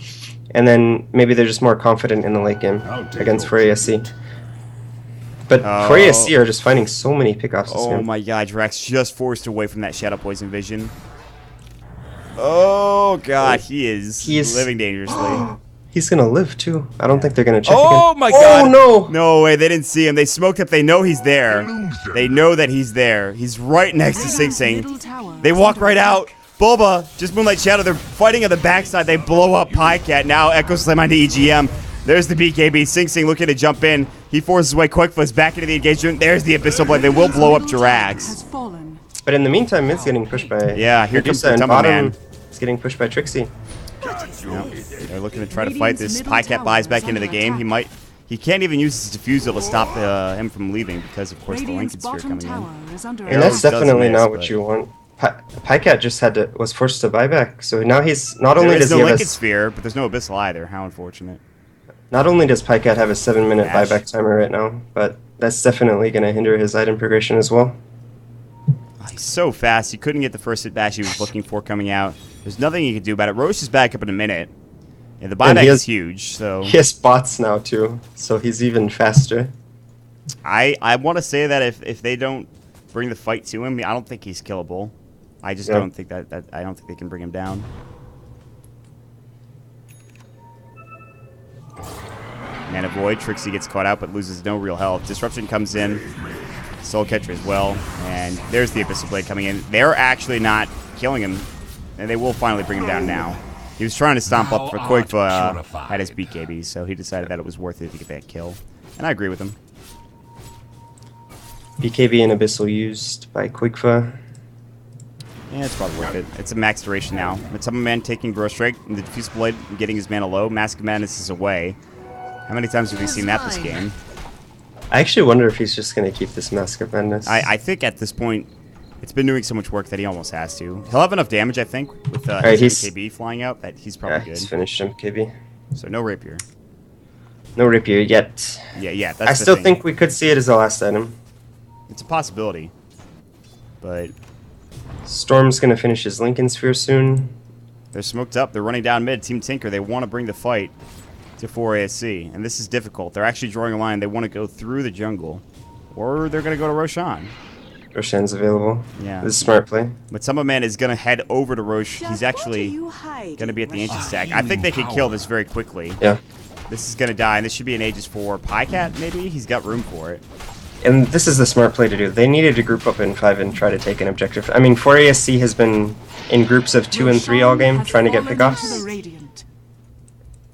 S2: and then maybe they're just more confident in the late game against 4ASC. But 4ASC are just finding so many pickoffs this game.
S1: Oh my god, Drax just forced away from that Shadow Poison vision. Oh god, he is living dangerously.
S2: He's gonna live too. I don't think they're gonna check
S1: Oh
S2: again.
S1: my god!
S2: Oh no!
S1: No way, they didn't see him. They smoked up. They know he's there. They know that he's there. He's right next to Sing Sing. They walk right out. Bulba, just Moonlight Shadow. They're fighting on the backside. They blow up Pycat. Now Echo Slam onto EGM. There's the BKB. Sing Sing looking to jump in. He forces away Quickfoot's back into the engagement. There's the Abyssal Blade. They will blow up Jirax.
S2: But in the meantime, Mid's getting pushed by
S1: here comes the
S2: and
S1: Tumble
S2: bottom
S1: Man.
S2: is getting pushed by Trixie.
S1: Yep. They're looking to try to fight this. Pycat buys back into the game. He can't even use his Diffusal to stop him from leaving because, of course, the Lincoln Sphere coming in.
S2: And that's definitely not what you want. Pycat just was forced to buy back, so now he's not only does he have
S1: Lincoln Sphere, but there's no Abyssal either. How unfortunate.
S2: Not only does Pycat have a 7-minute buyback timer right now, but that's definitely going to hinder his item progression as well.
S1: He's so fast. He couldn't get the first hit bash he was looking for coming out. There's nothing he could do about it. Roche is back up in a minute. And the buyback is huge, so...
S2: He has bots now, too, so he's even faster.
S1: I want to say that if they don't bring the fight to him, I don't think he's killable. I just don't think I don't think they can bring him down. Mana Void, Trixie gets caught out but loses no real health. Disruption comes in. Soul Catcher as well. And there's the Abyssal Blade coming in. They're actually not killing him. And they will finally bring him down now. He was trying to stomp up for Quickfoot at his BKB, so he decided that it was worth it to get that kill. And I agree with him.
S2: BKB and Abyssal used by Quickfoot.
S1: Yeah, it's probably worth it. It's a max duration now. With Tumble Man taking Bro Strike and the Diffuse Blade and getting his mana low, Mask of Madness is away. How many times have we seen that this game?
S2: I actually wonder if he's just going to keep this Mask of Madness.
S1: I think at this point, it's been doing so much work that he almost has to. He'll have enough damage, I think, with his KB flying out, that he's probably good.
S2: He's finished him, KB.
S1: So no Rapier.
S2: No Rapier yet.
S1: Yeah, that's
S2: I still think we could see it as the last item.
S1: It's a possibility. But...
S2: Storm's going to finish his Lincoln Sphere soon.
S1: They're smoked up. They're running down mid. Team Tinker, they want to bring the fight to 4ASC. And this is difficult. They're actually drawing a line. They want to go through the jungle. Or they're going to go to Roshan.
S2: Roshan's available.
S1: Yeah.
S2: This is smart play.
S1: But Tumble Man is going to head over to Roche. He's actually going to be at the Aegis stack. I think they can kill this very quickly.
S2: Yeah.
S1: This is going to die, and this should be an Aegis for Pycat, maybe? He's got room for it.
S2: And this is the smart play to do. They needed to group up in 5 and try to take an objective. I mean, 4ASC has been in groups of 2 and 3 all game, trying to get pickoffs.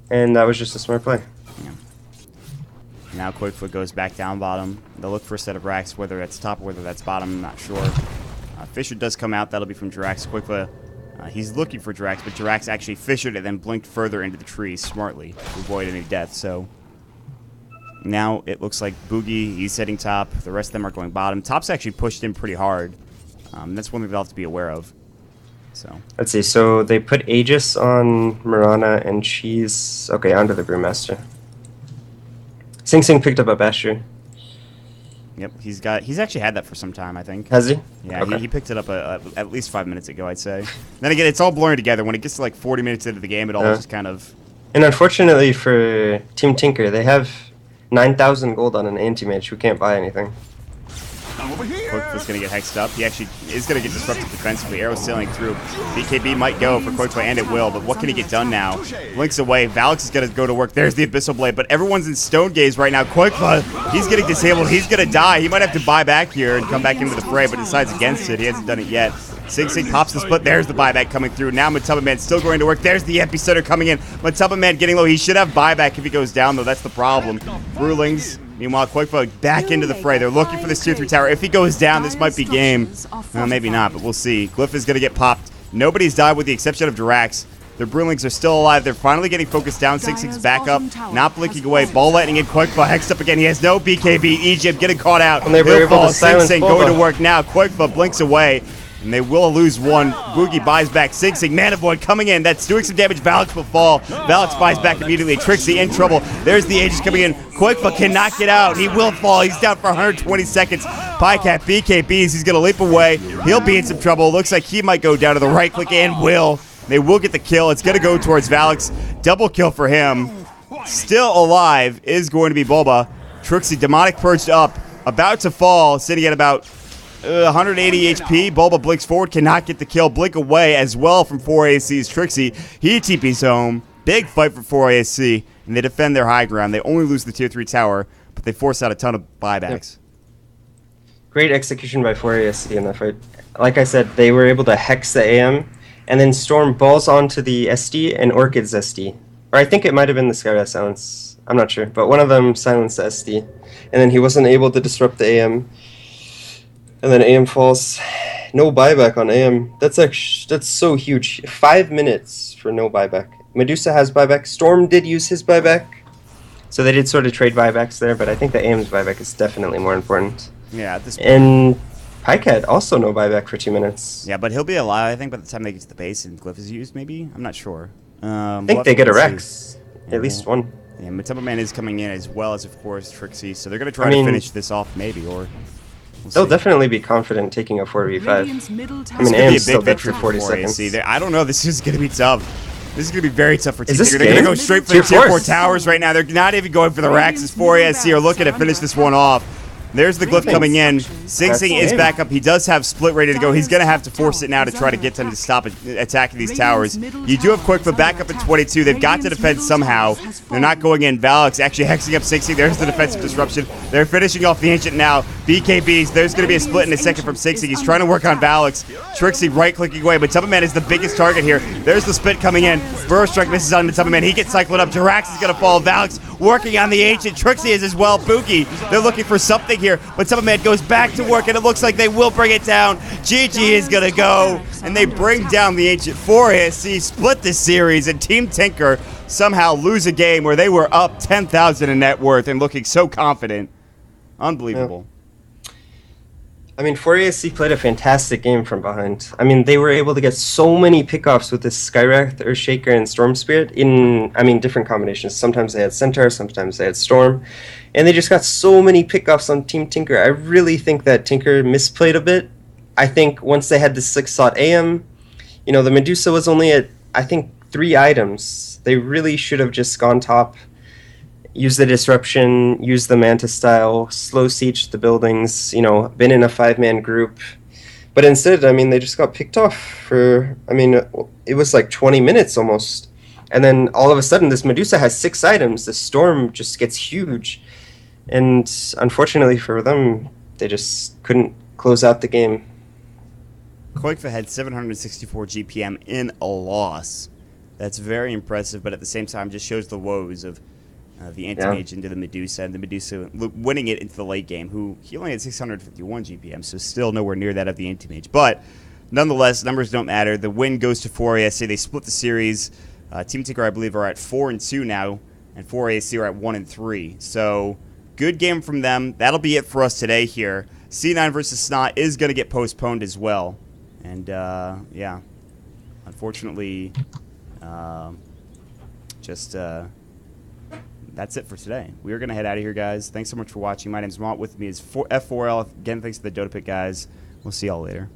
S2: And that was just a smart play.
S1: Yeah. Now Quickfoot goes back down bottom. They'll look for a set of racks, whether that's top or whether that's bottom, I'm not sure. Fisher does come out. That'll be from Jirax. Quickfoot, he's looking for Jirax, but Jirax actually fissured it and then blinked further into the trees smartly to avoid any death. So now it looks like Boogie, he's setting top. The rest of them are going bottom. Top's actually pushed in pretty hard. That's one thing they'll have to be aware of. So
S2: let's see. So they put Aegis on Mirana, and she's okay onto the Brewmaster. Sing Sing picked up a Basher.
S1: Yep, he's actually had that for some time, I think.
S2: Has he?
S1: Yeah,
S2: okay.
S1: he picked it up at least 5 minutes ago, I'd say. Then again, it's all blurring together. When it gets to like 40 minutes into the game, it all just kind of...
S2: And unfortunately for Team Tinker, they have 9,000 gold on an anti-mage who can't buy anything.
S1: Quickfoot's going to get hexed up. He actually is going to get disrupted defensively. Arrow sailing through. BKB might go for Quickfoot, and it will, but what can he get done now? Blinks away. Valix is going to go to work. There's the Abyssal Blade, but everyone's in Stone Gaze right now. Quickfoot, he's getting disabled. He's going to die. He might have to buy back here and come back into the fray, but decides against it. He hasn't done it yet. Sing Sing pops the split. There's the buyback coming through. Now Matubba Man still going to work. There's the epicenter coming in. Matubba Man getting low. He should have buyback if he goes down, though. That's the problem. Brewlings. Meanwhile, Quickfoot back into the fray. They're looking for this tier 3 tower. If he goes down, this might be game. Well, maybe not, but we'll see. Glyph is going to get popped. Nobody's died with the exception of Jirax. Their Brewlings are still alive. They're finally getting focused down. 6-6 back up. Not blinking away. Ball lightning in. Quickfoot hexed up again. He has no BKB. Egypt getting caught out.
S2: And they were able to silence
S1: Sing going to work now. Quickfoot blinks away. And they will lose one. Boogie buys back. Sing Sing, Mana Void coming in. That's doing some damage. Valix will fall. Valix buys back immediately. Trixie in trouble. There's the Aegis coming in. Quickfoot cannot get out. He will fall. He's down for 120 seconds. Pycat BKBs. He's going to leap away. He'll be in some trouble. Looks like he might go down to the right click and will. They will get the kill. It's going to go towards Valix. Double kill for him. Still alive is going to be Bulba. Trixie, Demonic perched up, about to fall, sitting at about 180 HP. Bulba blinks forward, cannot get the kill. Blink away as well from 4AC's Trixie. He TP's home. Big fight for 4AC, and they defend their high ground. They only lose the tier 3 tower, but they force out a ton of buybacks.
S2: Yep. Great execution by 4ASC in that fight. Like I said, they were able to hex the AM, and then Storm balls onto the SD and Orchid's SD. Or I think it might have been the Skywrath Silence. I'm not sure. But one of them silenced the SD. And then he wasn't able to disrupt the AM. And then AM falls. No buyback on AM. That's so huge. 5 minutes for no buyback. Medusa has buyback. Storm did use his buyback. So they did sort of trade buybacks there, but I think the AM's buyback is definitely more important.
S1: Yeah, at this point.
S2: And Pycat also no buyback for 2 minutes.
S1: Yeah, but he'll be alive, I think, by the time they get to the base and Glyph is used, maybe? I'm not sure.
S2: I think they get a Rex. At least one.
S1: Yeah, Matema Man is coming in as well as, of course, Trixie. So they're going to try to finish this off, maybe, or...
S2: They'll definitely be confident taking a 4v5. I mean,
S1: AM's
S2: AM's still dead for 40 seconds.
S1: I don't know. This is going to be tough. This is going to be very tough for Team. They're
S2: game?
S1: going to go straight for the tier 4 towers right now. They're not even going for the racks. As 4ASC are looking to finish this one off. There's the Glyph coming in. Sing Sing is back up. He does have Split ready to go. He's going to have to force it now to try to get them to stop attacking these towers. You do have Quick Foot back up at 22. They've got to defend somehow. They're not going in. Valix actually hexing up Sing Sing. There's the defensive disruption. They're finishing off the Ancient now. BKBs. There's going to be a split in a second from Sing Sing. He's trying to work on Valix. Trixie right-clicking away, but Matema Man is the biggest target here. There's the spit coming in. Burst Strike misses on Matema Man. He gets cycled up. Jirax is going to fall. Valix working on the Ancient. Trixie is as well. Buki. They're looking for something here, but Matema Man goes back to work, and it looks like they will bring it down. GG is going to go, and they bring down the Ancient. 4ASC split this series, and Team Tinker somehow lose a game where they were up 10,000 in net worth and looking so confident. Unbelievable.
S2: Yeah. I mean, 4ASC played a fantastic game from behind. I mean, they were able to get so many pickoffs with this Skywrath, Earthshaker, and Storm Spirit in, different combinations. Sometimes they had Centaur, sometimes they had Storm. And they just got so many pickoffs on Team Tinker. I really think that Tinker misplayed a bit. I think once they had the 6-slot AM, the Medusa was only at, 3 items. They really should have just gone top, used the Disruption, used the Manta style, slow siege the buildings, been in a 5-man group. But instead, they just got picked off for, it was like 20 minutes almost. And then all of a sudden, this Medusa has 6 items. The Storm just gets huge. And unfortunately for them, they just couldn't close out the game.
S1: Koikfa had 764 GPM in a loss. That's very impressive, but at the same time just shows the woes of the anti-mage into the Medusa, and the Medusa winning it into the late game, who he only had 651 GPM, so still nowhere near that of the anti-mage. But nonetheless, numbers don't matter. The win goes to 4ASC. They split the series. Team Tinker, I believe, are at 4-2 now, and 4ASC are at 1-3. So good game from them. That'll be it for us today here. C9 versus Snot is going to get postponed as well. And, yeah, unfortunately, that's it for today. We are going to head out of here, guys. Thanks so much for watching. My name's Mont. With me is F4L. Again, thanks to the DotaPit guys. We'll see y'all later.